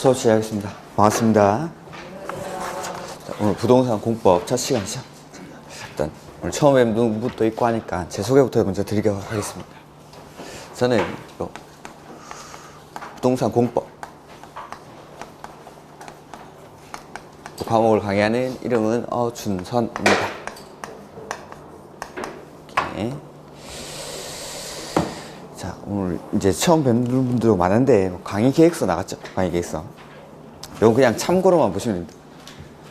수업 시작하겠습니다. 반갑습니다. 자, 오늘 부동산 공법 첫 시간이죠. 일단 오늘 처음 뵙는 분도 있고 하니까 제 소개부터 먼저 드리도록 하겠습니다. 저는 부동산 공법 과목을 강의하는 이름은 어준선입니다. 이렇게. 자, 오늘 이제 처음 뵙는 분들도 많은데 강의 계획서 나갔죠? 강의 계획서. 이건 그냥 참고로만 보시면 됩니다.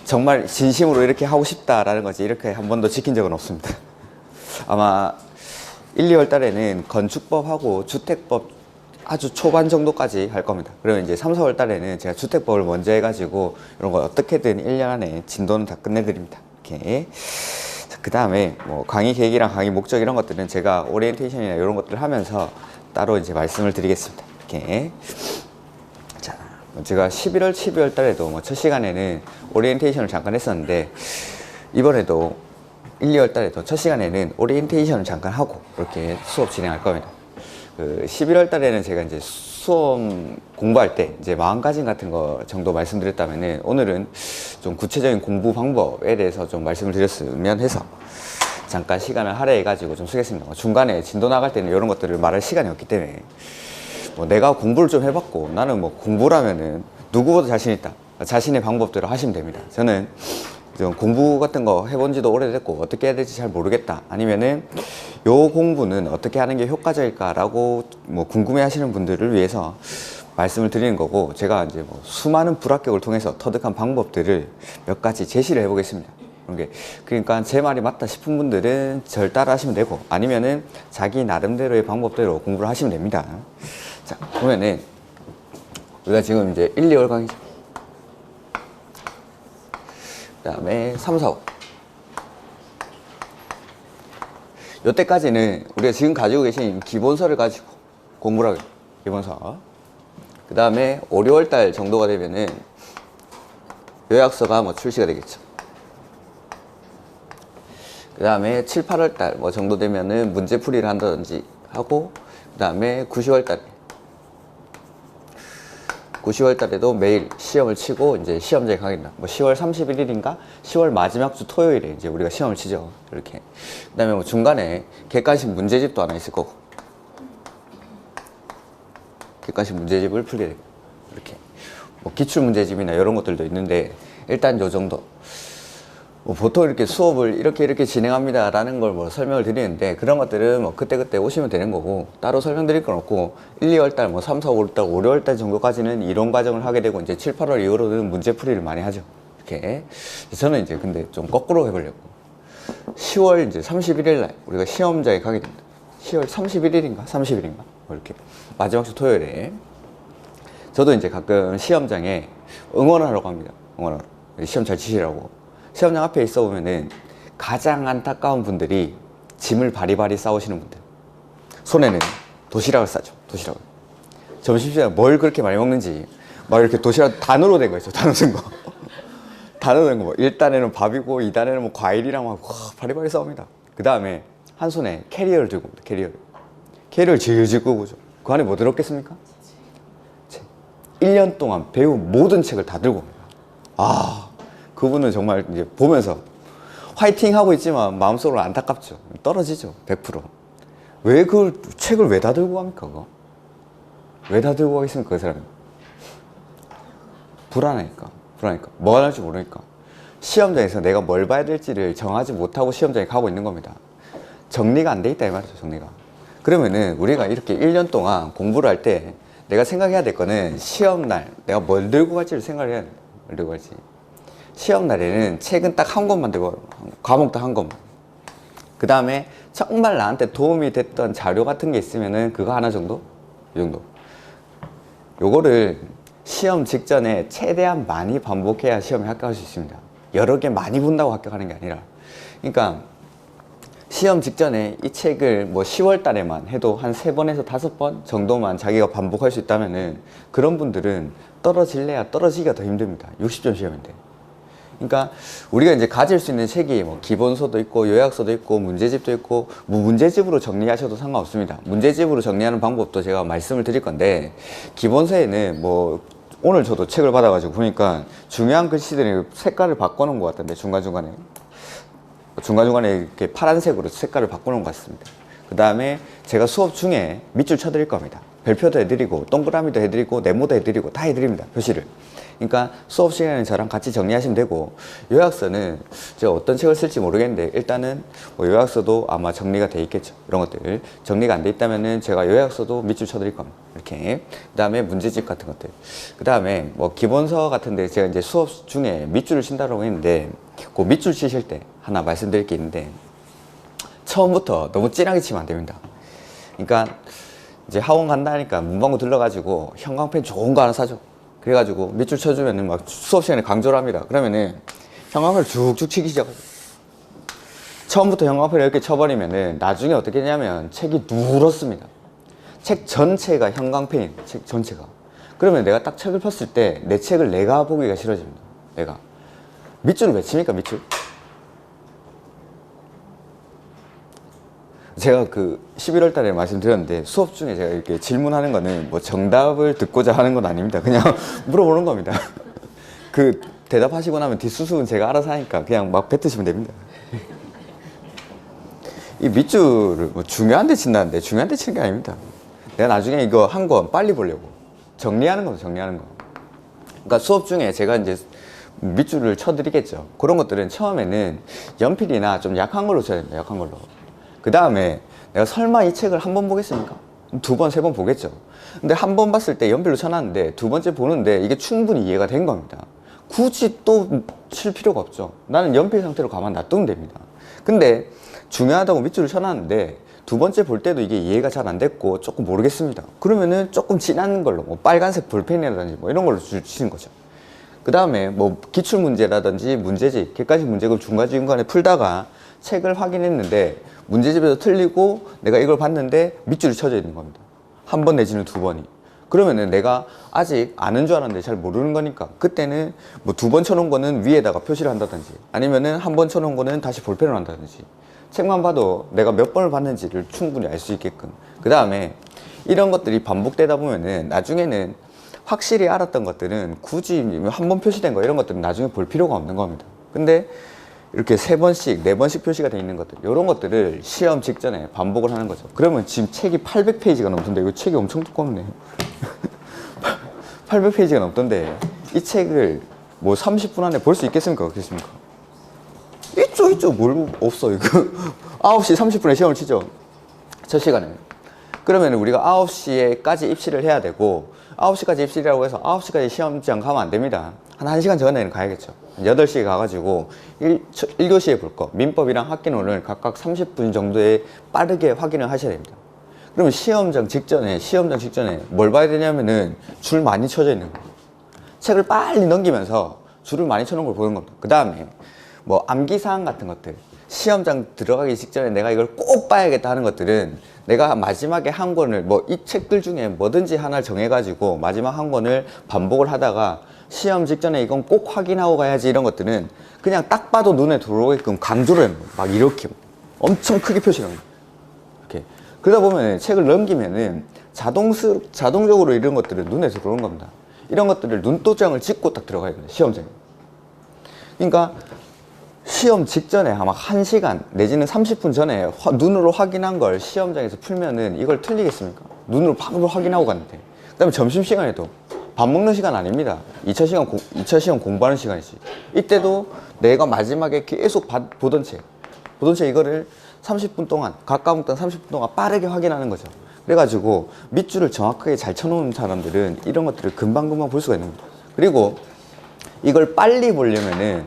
정말 진심으로 이렇게 하고 싶다라는 거지 이렇게 한 번도 지킨 적은 없습니다. 아마 1, 2월 달에는 건축법하고 주택법 아주 초반 정도까지 할 겁니다. 그러면 이제 3, 4월 달에는 제가 주택법을 먼저 해가지고 이런 거 어떻게든 1년 안에 진도는 다 끝내드립니다. 이렇게. 그 다음에 뭐 강의 계획이랑 강의 목적 이런 것들은 제가 오리엔테이션이나 이런 것들을 하면서 따로 이제 말씀을 드리겠습니다. 이렇게. 자, 제가 11월, 12월 달에도 뭐 첫 시간에는 오리엔테이션을 잠깐 했었는데 이번에도 1, 2월 달에도 첫 시간에는 오리엔테이션을 잠깐 하고 이렇게 수업 진행할 겁니다. 11월 달에는 제가 이제 수업 공부할 때 이제 마음가짐 같은 거 정도 말씀드렸다면은 오늘은 좀 구체적인 공부 방법에 대해서 좀 말씀을 드렸으면 해서 잠깐 시간을 할애해가지고 좀 쓰겠습니다. 중간에 진도 나갈 때는 이런 것들을 말할 시간이 없기 때문에 뭐 내가 공부를 좀 해봤고 나는 뭐 공부라면은 누구보다 자신 있다. 자신의 방법대로 하시면 됩니다. 저는 좀 공부 같은 거 해본 지도 오래됐고 어떻게 해야 될지 잘 모르겠다 아니면은 요 공부는 어떻게 하는 게 효과적일까 라고 뭐 궁금해 하시는 분들을 위해서 말씀을 드리는 거고 제가 이제 뭐 수많은 불합격을 통해서 터득한 방법들을 몇 가지 제시를 해 보겠습니다. 그러니까 제 말이 맞다 싶은 분들은 절 따라 하시면 되고 아니면은 자기 나름대로의 방법대로 공부를 하시면 됩니다. 자, 보면은 우리가 지금 이제 1, 2월 강의 그 다음에 3, 4월 요때까지는 우리가 지금 가지고 계신 기본서를 가지고 공부를 하게 기본서 그 다음에 5, 6월 달 정도가 되면은 요약서가 뭐 출시가 되겠죠. 그 다음에 7, 8월 달 뭐 정도 되면은 문제풀이를 한다든지 하고 그 다음에 9, 10월 달 9, 10월 달에도 매일 시험을 치고 이제 시험장에 가겠다. 뭐 10월 31일인가 10월 마지막 주 토요일에 이제 우리가 시험을 치죠. 이렇게. 그 다음에 뭐 중간에 객관식 문제집도 하나 있을 거고. 객관식 문제집을 풀게 되고. 이렇게. 뭐 기출 문제집이나 이런 것들도 있는데 일단 요 정도. 뭐 보통 이렇게 수업을 이렇게 진행합니다 라는 걸 뭐 설명을 드리는데 그런 것들은 뭐 그때그때 오시면 되는 거고 따로 설명드릴 건 없고 1, 2월 달, 뭐 3, 4, 5월 달, 5, 6월 달 정도까지는 이론 과정을 하게 되고 이제 7, 8월 이후로는 문제풀이를 많이 하죠. 이렇게. 저는 이제 근데 좀 거꾸로 해보려고 10월 이제 31일 날 우리가 시험장에 가게 됩니다. 10월 31일인가 30일인가 뭐 이렇게 마지막 주 토요일에 저도 이제 가끔 시험장에 응원을 하러 갑니다. 응원하러 시험 잘 치시라고. 시험장 앞에 있어 보면은 가장 안타까운 분들이 짐을 바리바리 싸우시는 분들. 손에는 도시락을 싸죠. 도시락을. 점심시간에 뭘 그렇게 많이 먹는지 막 이렇게 도시락 단으로 된 거 있죠. 단으로 된 거. 단으로 된 거 뭐 1단에는 밥이고 2단에는 뭐 과일이랑 막 바리바리 싸웁니다. 그 다음에 한 손에 캐리어를 들고 옵니다. 캐리어를 질질 끄고 오죠. 그 안에 뭐 들었겠습니까? 책. 1년 동안 배운 모든 책을 다 들고 옵니다. 그분은 정말 이제 보면서 화이팅 하고 있지만 마음속으로 안타깝죠. 떨어지죠. 100%. 왜 그 책을 왜 다 들고 갑니까? 그거? 왜 다 들고 가겠습니까? 그 사람은. 불안하니까. 뭐 할지 모르니까. 시험장에서 내가 뭘 봐야 될지를 정하지 못하고 시험장에 가고 있는 겁니다. 정리가 안 돼 있다 이 말이죠. 정리가. 그러면은 우리가 이렇게 1년 동안 공부를 할 때 내가 생각해야 될 거는 시험날 내가 뭘 들고 갈지를 생각을 해야 돼요. 뭘 들고 갈지. 시험 날에는 책은 딱 한 권만 들고 과목 딱 한 권만. 그 다음에 정말 나한테 도움이 됐던 자료 같은 게 있으면은 그거 하나 정도? 이 정도. 요거를 시험 직전에 최대한 많이 반복해야 시험에 합격할 수 있습니다. 여러 개 많이 본다고 합격하는 게 아니라. 그러니까 시험 직전에 이 책을 뭐 10월 달에만 해도 한 3번에서 5번 정도만 자기가 반복할 수 있다면은 그런 분들은 떨어질래야 떨어지기가 더 힘듭니다. 60점 시험인데. 그러니까 우리가 이제 가질 수 있는 책이 뭐 기본서도 있고 요약서도 있고 문제집도 있고 뭐 문제집으로 정리하셔도 상관없습니다. 문제집으로 정리하는 방법도 제가 말씀을 드릴 건데 기본서에는 뭐 오늘 저도 책을 받아가지고 보니까 중요한 글씨들이 색깔을 바꿔놓은 것 같던데, 중간중간에 이렇게 파란색으로 색깔을 바꿔놓은 것 같습니다. 그 다음에 제가 수업 중에 밑줄 쳐드릴 겁니다. 별표도 해드리고 동그라미도 해드리고 네모도 해드리고 다 해드립니다, 표시를. 그러니까 수업 시간에 저랑 같이 정리하시면 되고, 요약서는 제가 어떤 책을 쓸지 모르겠는데 일단은 뭐 요약서도 아마 정리가 돼 있겠죠. 이런 것들 정리가 안 돼 있다면은 제가 요약서도 밑줄 쳐드릴 겁니다. 이렇게. 그 다음에 문제집 같은 것들, 그 다음에 뭐 기본서 같은데 제가 이제 수업 중에 밑줄을 친다고 했는데, 그 밑줄 치실 때 하나 말씀드릴 게 있는데, 처음부터 너무 진하게 치면 안 됩니다. 그러니까 이제 학원 간다니까 문방구 들러가지고 형광펜 좋은 거 하나 사줘. 그래가지고 밑줄 쳐주면은 막 수업 시간에 강조를 합니다. 그러면은 형광펜을 쭉쭉 치기 시작하죠. 처음부터 형광펜을 이렇게 쳐버리면은 나중에 어떻게 되냐면 책이 누렇습니다. 책 전체가 형광펜이에요. 책 전체가. 그러면 내가 딱 책을 폈을 때 내 책을 내가 보기가 싫어집니다. 내가. 밑줄을 왜 칩니까, 밑줄? 제가 그 11월 달에 말씀드렸는데, 수업 중에 제가 이렇게 질문하는 거는 뭐 정답을 듣고자 하는 건 아닙니다. 그냥 물어보는 겁니다. 그 대답하시고 나면 뒷수습은 제가 알아서 하니까 그냥 막 뱉으시면 됩니다. 이 밑줄을 뭐 중요한 데 친다는데 중요한 데 치는 게 아닙니다. 내가 나중에 이거 한 건 빨리 보려고 정리하는 겁니다. 정리하는 거. 그러니까 수업 중에 제가 이제 밑줄을 쳐드리겠죠. 그런 것들은 처음에는 연필이나 좀 약한 걸로 쳐야 됩니다. 약한 걸로. 그 다음에 내가 설마 이 책을 한 번 보겠습니까? 두 번, 세 번 보겠죠. 근데 한 번 봤을 때 연필로 쳐놨는데 두 번째 보는데 이게 충분히 이해가 된 겁니다. 굳이 또 칠 필요가 없죠. 나는 연필 상태로 가만 놔두면 됩니다. 근데 중요하다고 밑줄을 쳐놨는데 두 번째 볼 때도 이게 이해가 잘 안 됐고 조금 모르겠습니다. 그러면은 조금 진한 걸로 뭐 빨간색 볼펜이라든지 뭐 이런 걸로 치는 거죠. 그 다음에 뭐 기출문제라든지 문제집, 객관식 문제급 중간중간에 풀다가 책을 확인했는데 문제집에서 틀리고 내가 이걸 봤는데 밑줄이 쳐져 있는 겁니다. 한 번 내지는 두 번이. 그러면은 내가 아직 아는 줄 알았는데 잘 모르는 거니까 그때는 뭐 두 번 쳐놓은 거는 위에다가 표시를 한다든지 아니면은 한 번 쳐놓은 거는 다시 볼펜을 한다든지 책만 봐도 내가 몇 번을 봤는지를 충분히 알 수 있게끔. 그 다음에 이런 것들이 반복되다 보면은 나중에는 확실히 알았던 것들은 굳이 한 번 표시된 거 이런 것들은 나중에 볼 필요가 없는 겁니다. 근데 이렇게 세 번씩, 네 번씩 표시가 돼 있는 것들, 이런 것들을 시험 직전에 반복을 하는 거죠. 그러면 지금 책이 800페이지가 넘던데, 이거 책이 엄청 두껍네. 800페이지가 넘던데, 이 책을 뭐 30분 안에 볼 수 있겠습니까? 그렇습니까? 있죠. 뭘 없어, 이거. 9시 30분에 시험을 치죠. 첫 시간에. 그러면 우리가 9시에까지 입시를 해야 되고, 9시까지 입시라고 해서 9시까지 시험장 가면 안 됩니다. 한 1시간 전에는 가야겠죠. 8시에 가가지고 1교시에 볼 거, 민법이랑 학기론을 각각 30분 정도에 빠르게 확인을 하셔야 됩니다. 그러면 시험장 직전에 뭘 봐야 되냐면은 줄 많이 쳐져 있는 거예요. 책을 빨리 넘기면서 줄을 많이 쳐놓은 걸 보는 겁니다. 그 다음에 뭐 암기사항 같은 것들, 시험장 들어가기 직전에 내가 이걸 꼭 봐야겠다 하는 것들은 내가 마지막에 한 권을 뭐 이 책들 중에 뭐든지 하나 정해가지고 마지막 한 권을 반복을 하다가 시험 직전에 이건 꼭 확인하고 가야지 이런 것들은 그냥 딱 봐도 눈에 들어오게끔 강조를 해요. 막 이렇게 엄청 크게 표시를 합니다. 이렇게. 그러다 보면 책을 넘기면은 자동적으로 이런 것들은 눈에 들어오는 겁니다. 이런 것들을 눈도장을 찍고 딱 들어가야 됩니다. 시험장에. 그러니까 시험 직전에 아마 1시간 내지는 30분 전에 눈으로 확인한 걸 시험장에서 풀면은 이걸 틀리겠습니까? 눈으로 바로 확인하고 갔는데. 그 다음에 점심시간에도 밥 먹는 시간 아닙니다. 2차 시험 공부하는 시간이지. 이때도 내가 마지막에 계속 보던 책 이거를 30분 동안, 가까운 때 30분 동안 빠르게 확인하는 거죠. 그래가지고 밑줄을 정확하게 잘 쳐놓은 사람들은 이런 것들을 금방금방 볼 수가 있는 겁니다. 그리고 이걸 빨리 보려면은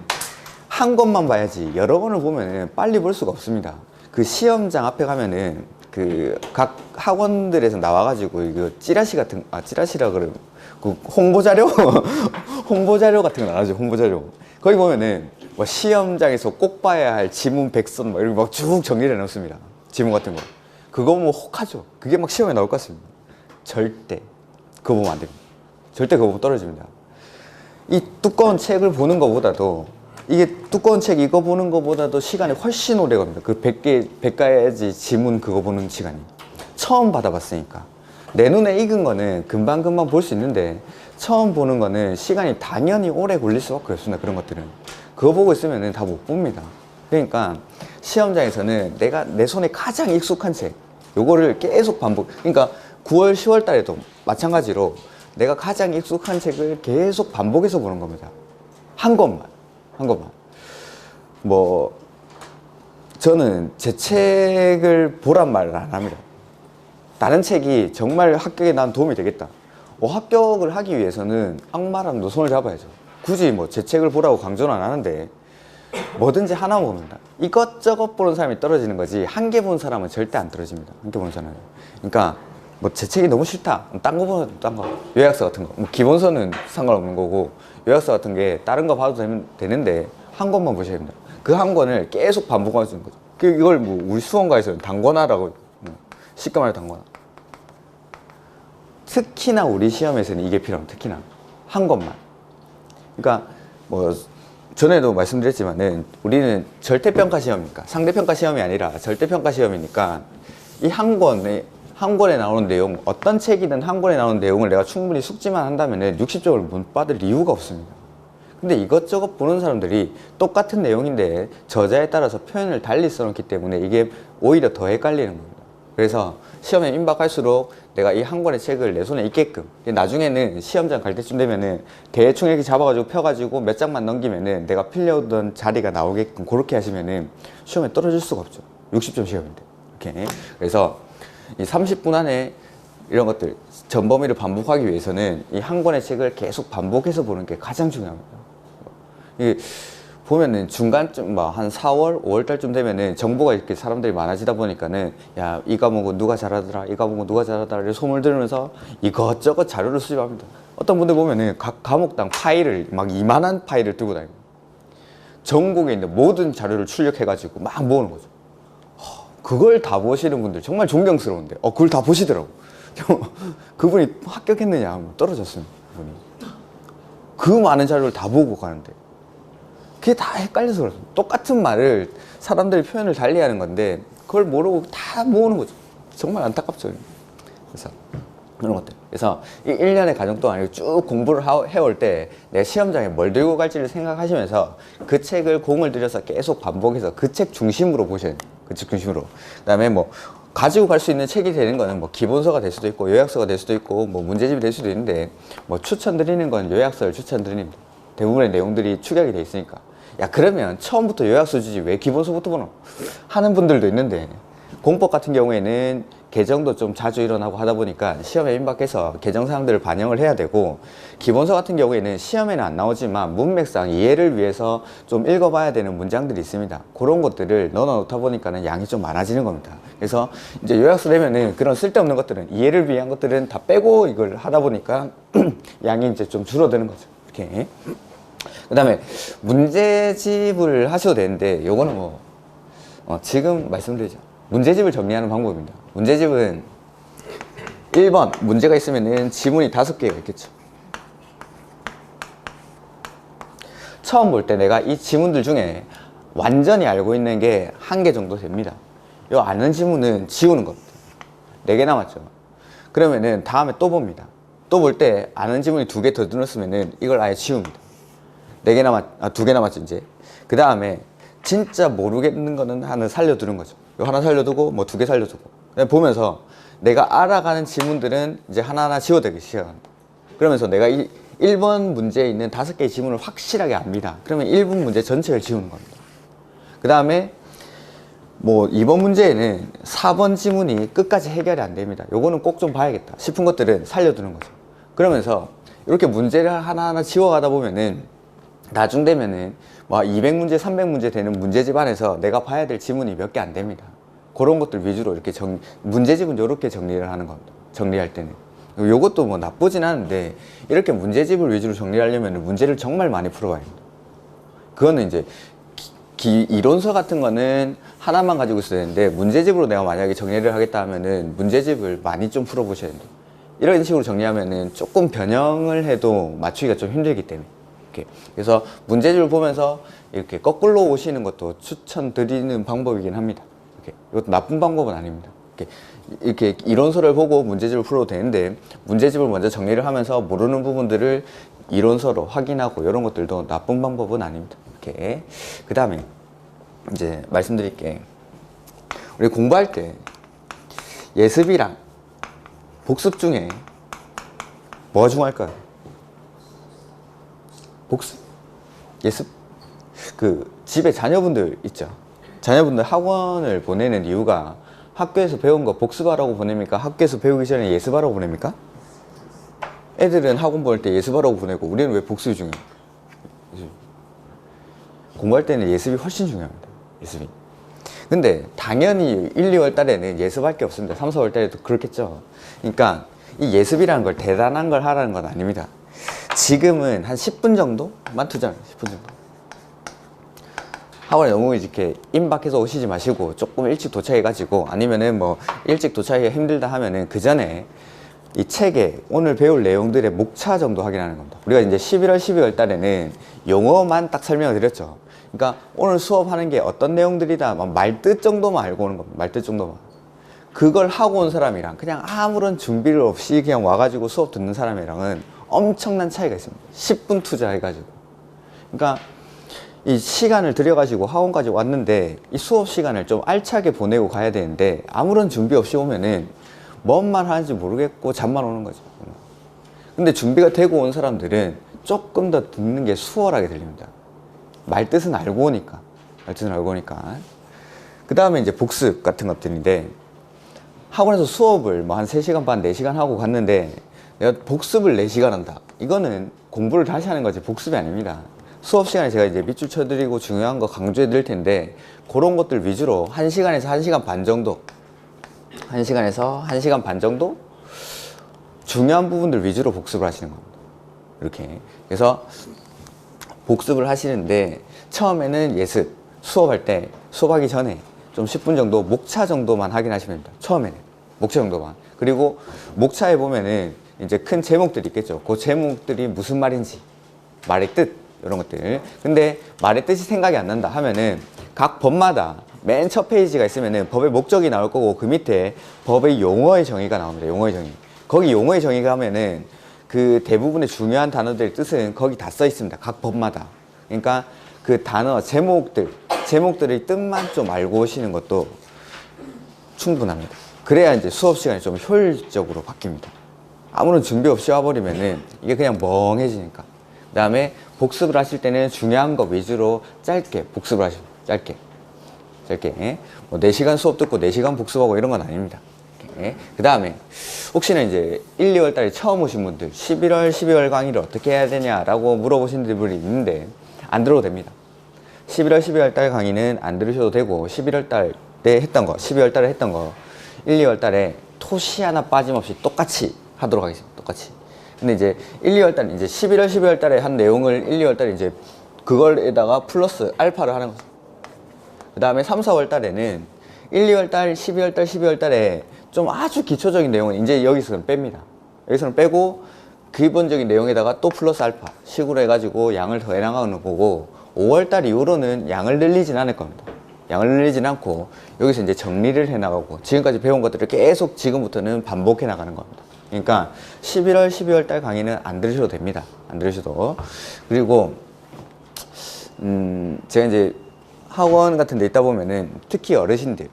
한 권만 봐야지 여러 권을 보면은 빨리 볼 수가 없습니다. 그 시험장 앞에 가면은 그 각 학원들에서 나와가지고 이거 찌라시라 그러면 그 홍보자료 홍보자료 같은 거 나와죠. 홍보자료. 거기 보면은 뭐 시험장에서 꼭 봐야 할 지문 100선 막 이렇게 막 쭉 정리를 해놓습니다. 지문 같은 거. 그거 뭐 혹하죠. 그게 막 시험에 나올 것 같습니다. 절대 그거 보면 안 됩니다. 절대 그거 보면 떨어집니다. 이 두꺼운 책을 보는 것보다도 이게 두꺼운 책 이거 보는 것보다도 시간이 훨씬 오래 걸립니다. 그 100가지 지문 그거 보는 시간이. 처음 받아봤으니까. 내 눈에 익은 거는 금방금방 볼 수 있는데 처음 보는 거는 시간이 당연히 오래 걸릴 수밖에 없습니다. 그런 것들은 그거 보고 있으면 다 못 봅니다. 그러니까 시험장에서는 내가 내 손에 가장 익숙한 책 요거를 계속 반복, 그러니까 9월 10월 달에도 마찬가지로 내가 가장 익숙한 책을 계속 반복해서 보는 겁니다. 한 것만 뭐 저는 제 책을 보란 말을 안 합니다. 다른 책이 정말 합격에 난 도움이 되겠다. 합격을 하기 위해서는 악마랑도 손을 잡아야죠. 굳이 뭐 제 책을 보라고 강조는 안 하는데 뭐든지 하나 봅니다. 이것저것 보는 사람이 떨어지는 거지 한 개 본 사람은 절대 안 떨어집니다. 한 개 본 사람은. 그러니까 뭐 제 책이 너무 싫다. 딴 거 보면 딴 거. 요약서 같은 거. 뭐 기본서는 상관없는 거고 요약서 같은 게 다른 거 봐도 되는데 한 권만 보셔야 됩니다. 그 한 권을 계속 반복하시는 거죠. 이걸 뭐 우리 수험가에서는 단권화라고, 쉽게 말해 단권화. 특히나 우리 시험에서는 이게 필요합니다. 특히나 한 권만. 그러니까 뭐 전에도 말씀드렸지만은 우리는 절대평가 시험이니까, 상대평가 시험이 아니라 절대평가 시험이니까 이 한 권에 나오는 내용, 어떤 책이든 한 권에 나오는 내용을 내가 충분히 숙지만 한다면은 60점을 못 받을 이유가 없습니다. 근데 이것저것 보는 사람들이 똑같은 내용인데 저자에 따라서 표현을 달리 써놓기 때문에 이게 오히려 더 헷갈리는 겁니다. 그래서 시험에 임박할수록 내가 이 한 권의 책을 내 손에 있게끔, 나중에는 시험장 갈 때쯤 되면은 대충 이렇게 잡아가지고 펴가지고 몇 장만 넘기면은 내가 필려오던 자리가 나오게끔 그렇게 하시면은 시험에 떨어질 수가 없죠. 60점 시험인데. 이렇게. 그래서 이 30분 안에 이런 것들, 전범위를 반복하기 위해서는 이 한 권의 책을 계속 반복해서 보는 게 가장 중요합니다. 이 보면은 중간쯤 한 4월, 5월 달쯤 되면은 정보가 이렇게 사람들이 많아지다 보니까는 야, 이 과목은 누가 잘하더라, 이 과목은 누가 잘하더라 이렇게 소문을 들으면서 이것저것 자료를 수집합니다. 어떤 분들 보면은 각 과목당 파일을 막 이만한 파일을 들고 다니고 전국에 있는 모든 자료를 출력해가지고 막 모으는 거죠. 그걸 다 보시는 분들 정말 존경스러운데 그걸 다 보시더라고. 그분이 합격했느냐 떨어졌습니다. 그분이 그 많은 자료를 다 보고 가는데 그게 다 헷갈려서 그렇습니다. 똑같은 말을 사람들이 표현을 달리 하는 건데 그걸 모르고 다 모으는 거죠. 정말 안타깝죠. 그래서 그런 것들. 그래서 이 1년의 과정 동안 쭉 공부를 해올 때 내가 시험장에 뭘 들고 갈지를 생각하시면서 그 책을 공을 들여서 계속 반복해서 그 책 중심으로 보셔야 돼요. 그 책 중심으로. 그 다음에 뭐 가지고 갈 수 있는 책이 되는 거는 뭐 기본서가 될 수도 있고 요약서가 될 수도 있고 뭐 문제집이 될 수도 있는데 뭐 추천드리는 건 요약서를 추천드립니다. 대부분의 내용들이 축약이 돼 있으니까. 야, 그러면 처음부터 요약서 주지 왜 기본서부터 보노? 하는 분들도 있는데 공법 같은 경우에는 개정도 좀 자주 일어나고 하다 보니까 시험에 임박해서 개정사항들을 반영을 해야 되고, 기본서 같은 경우에는 시험에는 안 나오지만 문맥상 이해를 위해서 좀 읽어봐야 되는 문장들이 있습니다. 그런 것들을 넣어놓다 보니까는 양이 좀 많아지는 겁니다. 그래서 이제 요약서 되면은 그런 쓸데없는 것들은, 이해를 위한 것들은 다 빼고 이걸 하다 보니까 양이 이제 좀 줄어드는 거죠. 이렇게. 그 다음에 문제집을 하셔도 되는데 요거는 뭐 지금 말씀드리죠. 문제집을 정리하는 방법입니다. 문제집은 1번 문제가 있으면은 지문이 5개가 있겠죠. 처음 볼 때 내가 이 지문들 중에 완전히 알고 있는 게 1개 정도 됩니다. 요 아는 지문은 지우는 겁니다. 4개 남았죠. 그러면은 다음에 또 봅니다. 또 볼 때 아는 지문이 2개 더 늘었으면은 이걸 아예 지웁니다. 2개 남았죠, 이제. 그 다음에 진짜 모르겠는 거는 하나 살려두는 거죠. 요 하나 살려두고, 뭐 2개 살려두고. 그냥 보면서 내가 알아가는 지문들은 이제 하나하나 지워내기 시작합니다. 그러면서 내가 이 1번 문제에 있는 5개의 지문을 확실하게 압니다. 그러면 1번 문제 전체를 지우는 겁니다. 그 다음에 뭐 2번 문제에는 4번 지문이 끝까지 해결이 안 됩니다. 요거는 꼭 좀 봐야겠다 싶은 것들은 살려두는 거죠. 그러면서 이렇게 문제를 하나하나 지워가다 보면은 나중 되면은 뭐 200문제, 300문제 되는 문제집 안에서 내가 봐야 될 지문이 몇 개 안 됩니다. 그런 것들 위주로 이렇게 문제집은 이렇게 정리를 하는 겁니다. 정리할 때는. 요것도 뭐 나쁘진 않은데 이렇게 문제집을 위주로 정리하려면 문제를 정말 많이 풀어봐야 합니다. 그거는 이제 이론서 같은 거는 하나만 가지고 있어야 되는데 문제집으로 내가 만약에 정리를 하겠다 하면은 문제집을 많이 좀 풀어보셔야 됩니다. 이런 식으로 정리하면은 조금 변형을 해도 맞추기가 좀 힘들기 때문에. 그래서 문제집을 보면서 이렇게 거꾸로 오시는 것도 추천드리는 방법이긴 합니다. 이것도 나쁜 방법은 아닙니다. 이렇게 이론서를 보고 문제집을 풀어도 되는데 문제집을 먼저 정리를 하면서 모르는 부분들을 이론서로 확인하고 이런 것들도 나쁜 방법은 아닙니다. 이렇게 그 다음에 이제 말씀드릴게, 우리 공부할 때 예습이랑 복습 중에 뭐가 중요할까요? 복습? 예습? 그 집에 자녀분들 있죠. 자녀분들 학원을 보내는 이유가 학교에서 배운 거 복습하라고 보냅니까? 학교에서 배우기 전에 예습하라고 보냅니까? 애들은 학원 보낼 때 예습하라고 보내고 우리는 왜 복습이 중요해요? 공부할 때는 예습이 훨씬 중요합니다. 예습이. 근데 당연히 1, 2월 달에는 예습할 게 없습니다. 3, 4월 달에도 그렇겠죠. 그러니까 이 예습이라는 걸 대단한 걸 하라는 건 아닙니다. 지금은 한 10분 정도만 투자합니다. 10분 정도. 학원에 너무 이렇게 임박해서 오시지 마시고 조금 일찍 도착해가지고, 아니면은 뭐 일찍 도착하기가 힘들다 하면은 그 전에 이 책에 오늘 배울 내용들의 목차 정도 확인하는 겁니다. 우리가 이제 11월, 12월 달에는 용어만 딱 설명을 드렸죠. 그러니까 오늘 수업하는 게 어떤 내용들이다, 말뜻 정도만 알고 오는 겁니다. 말뜻 정도만. 그걸 하고 온 사람이랑 그냥 아무런 준비를 없이 그냥 와가지고 수업 듣는 사람이랑은 엄청난 차이가 있습니다. 10분 투자해가지고. 그러니까 이 시간을 들여가지고 학원까지 왔는데 이 수업 시간을 좀 알차게 보내고 가야 되는데 아무런 준비 없이 오면은 뭔 말 하는지 모르겠고 잠만 오는 거죠. 근데 준비가 되고 온 사람들은 조금 더 듣는 게 수월하게 들립니다. 말뜻은 알고 오니까. 말뜻은 알고 오니까. 그 다음에 이제 복습 같은 것들인데, 학원에서 수업을 뭐 한 3시간 반, 4시간 하고 갔는데 내가 복습을 4시간 한다. 이거는 공부를 다시 하는 거지 복습이 아닙니다. 수업 시간에 제가 이제 밑줄 쳐드리고 중요한 거 강조해 드릴 텐데, 그런 것들 위주로 1시간에서 1시간 반 정도, 1시간에서 1시간 반 정도 중요한 부분들 위주로 복습을 하시는 겁니다. 이렇게. 그래서 복습을 하시는데 처음에는 예습, 수업할 때, 수업하기 전에 좀 10분 정도 목차 정도만 확인하시면 됩니다. 처음에는 목차 정도만. 그리고 목차에 보면은 이제 큰 제목들이 있겠죠. 그 제목들이 무슨 말인지, 말의 뜻, 이런 것들. 근데 말의 뜻이 생각이 안 난다 하면은 각 법마다 맨 첫 페이지가 있으면은 법의 목적이 나올 거고, 그 밑에 법의 용어의 정의가 나옵니다. 용어의 정의. 거기 용어의 정의가 하면은 그 대부분의 중요한 단어들의 뜻은 거기 다 써 있습니다. 각 법마다. 그러니까 그 단어 제목들의 뜻만 좀 알고 오시는 것도 충분합니다. 그래야 이제 수업 시간이 좀 효율적으로 바뀝니다. 아무런 준비 없이 와버리면은 이게 그냥 멍해지니까. 그 다음에 복습을 하실 때는 중요한 거 위주로 짧게 복습을 하십니다. 짧게. 뭐 4시간 수업 듣고 4시간 복습하고 이런 건 아닙니다. 그 다음에 혹시나 이제 1, 2월 달에 처음 오신 분들 11월, 12월 강의를 어떻게 해야 되냐라고 물어보시는 분이 있는데, 안 들어도 됩니다. 11월, 12월 달 강의는 안 들으셔도 되고, 11월 달 때 했던 거, 12월 달에 했던 거 1, 2월 달에 토시 하나 빠짐없이 똑같이 하도록 하겠습니다. 똑같이. 근데 이제 1, 2월 달, 이제 11월, 12월 달에 한 내용을 1, 2월 달에 이제 그걸에다가 플러스 알파를 하는 거죠. 그 다음에 3, 4월 달에는 1, 2월 달, 12월 달, 12월 달에 좀 아주 기초적인 내용은 이제 여기서는 뺍니다. 여기서는 빼고 기본적인 내용에다가 또 플러스 알파 식으로 해가지고 양을 더해 나가는 거고, 5월 달 이후로는 양을 늘리진 않을 겁니다. 양을 늘리진 않고 여기서 이제 정리를 해 나가고 지금까지 배운 것들을 계속 지금부터는 반복해 나가는 겁니다. 그러니까 11월, 12월 달 강의는 안 들으셔도 됩니다. 안 들으셔도. 그리고 제가 이제 학원 같은 데 있다 보면은 특히 어르신들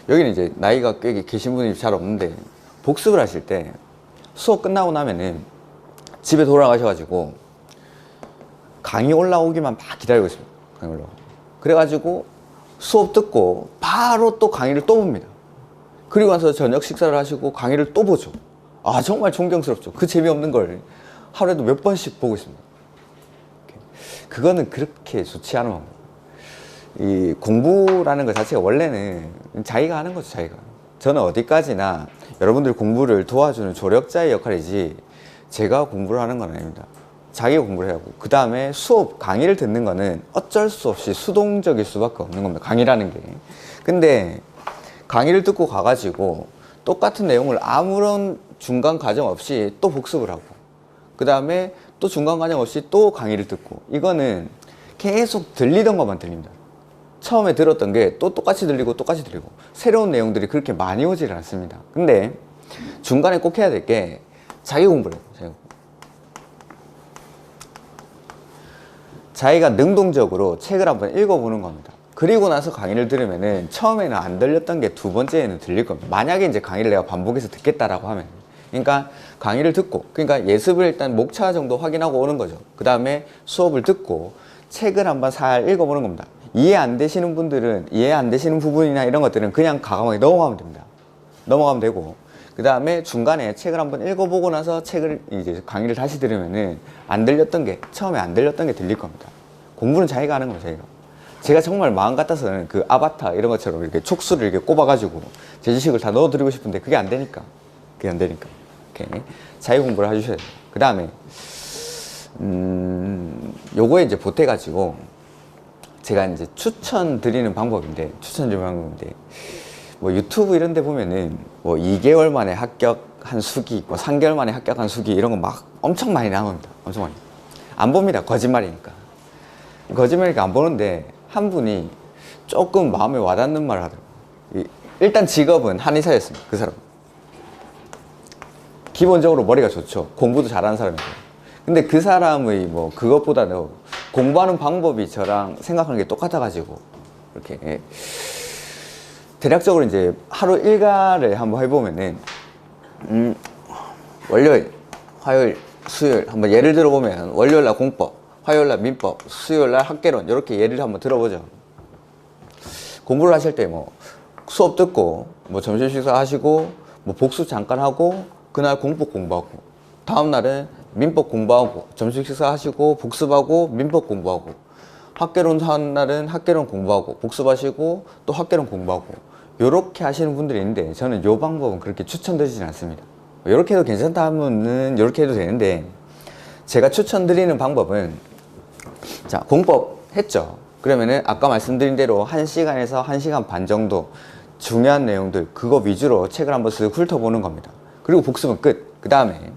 여기는 이제 나이가 꽤 계신 분이 잘 없는데, 복습을 하실 때 수업 끝나고 나면은 집에 돌아가셔가지고 강의 올라오기만 막 기다리고 있습니다. 강의 올라오고. 그래가지고 수업 듣고 바로 또 강의를 또 봅니다. 그리고 나서 저녁 식사를 하시고 강의를 또 보죠. 아, 정말 존경스럽죠. 그 재미없는 걸 하루에도 몇 번씩 보고 있습니다. 그거는 그렇게 좋지 않은 겁니다. 이 공부라는 것 자체가 원래는 자기가 하는 거죠, 자기가. 저는 어디까지나 여러분들 공부를 도와주는 조력자의 역할이지 제가 공부를 하는 건 아닙니다. 자기가 공부를 해야 하고, 그 다음에 수업, 강의를 듣는 거는 어쩔 수 없이 수동적일 수밖에 없는 겁니다. 강의라는 게. 근데 강의를 듣고 가가지고 똑같은 내용을 아무런 중간 과정 없이 또 복습을 하고, 그 다음에 또 중간 과정 없이 또 강의를 듣고, 이거는 계속 들리던 것만 들립니다. 처음에 들었던 게 또 똑같이 들리고 똑같이 들리고 새로운 내용들이 그렇게 많이 오지를 않습니다. 근데 중간에 꼭 해야 될 게 자기 공부를 해요. 자기가 능동적으로 책을 한번 읽어보는 겁니다. 그리고 나서 강의를 들으면은 처음에는 안 들렸던 게 두 번째에는 들릴 겁니다. 만약에 이제 강의를 내가 반복해서 듣겠다라고 하면, 그러니까 강의를 듣고, 그러니까 예습을 일단 목차 정도 확인하고 오는 거죠. 그 다음에 수업을 듣고 책을 한번 살 읽어보는 겁니다. 이해 안 되시는 분들은 이해 안 되시는 부분이나 이런 것들은 그냥 과감하게 넘어가면 됩니다. 넘어가면 되고, 그 다음에 중간에 책을 한번 읽어보고 나서 책을 이제 강의를 다시 들으면은 안 들렸던 게, 처음에 안 들렸던 게 들릴 겁니다. 공부는 자기가 하는 거예요, 자기가. 제가 정말 마음 같아서는 그 아바타 이런 것처럼 이렇게 촉수를 이렇게 꼽아가지고 제 지식을 다 넣어드리고 싶은데 그게 안 되니까. 그게 안 되니까. 이렇게 자기 공부를 해주셔야 돼요. 그 다음에, 요거에 이제 보태가지고 제가 이제 추천드리는 방법인데, 뭐 유튜브 이런 데 보면은 뭐 2개월 만에 합격한 수기, 뭐 3개월 만에 합격한 수기 이런 거 막 엄청 많이 나옵니다. 엄청 많이. 안 봅니다. 거짓말이니까. 거짓말이니까 안 보는데 한 분이 조금 마음에 와닿는 말을 하더라고요. 일단 직업은 한의사였습니다. 그 사람. 기본적으로 머리가 좋죠. 공부도 잘하는 사람이고. 근데 그 사람의 뭐 그것보다는 공부하는 방법이 저랑 생각하는 게 똑같아가지고 이렇게 대략적으로 이제 하루 일과를 한번 해보면은 월요일, 화요일, 수요일 한번 예를 들어보면 월요일 날 공법, 화요일 날 민법, 수요일 날 학개론 이렇게 예를 한번 들어보죠. 공부를 하실 때 뭐 수업 듣고 뭐 점심 식사 하시고 뭐 복습 잠깐 하고 그날 공법 공부하고 다음 날은 민법 공부하고 점심 식사 하시고 복습하고 민법 공부하고 학개론 하는 날은 학개론 공부하고 복습하시고 또 학개론 공부하고 요렇게 하시는 분들이 있는데 저는 요 방법은 그렇게 추천드리진 않습니다. 요렇게 해도 괜찮다 하면은 요렇게 해도 되는데 제가 추천드리는 방법은 자, 공법 했죠. 그러면은 아까 말씀드린 대로 1시간에서 1시간 반 정도 중요한 내용들 그거 위주로 책을 한번 쓱 훑어보는 겁니다. 그리고 복습은 끝. 그 다음에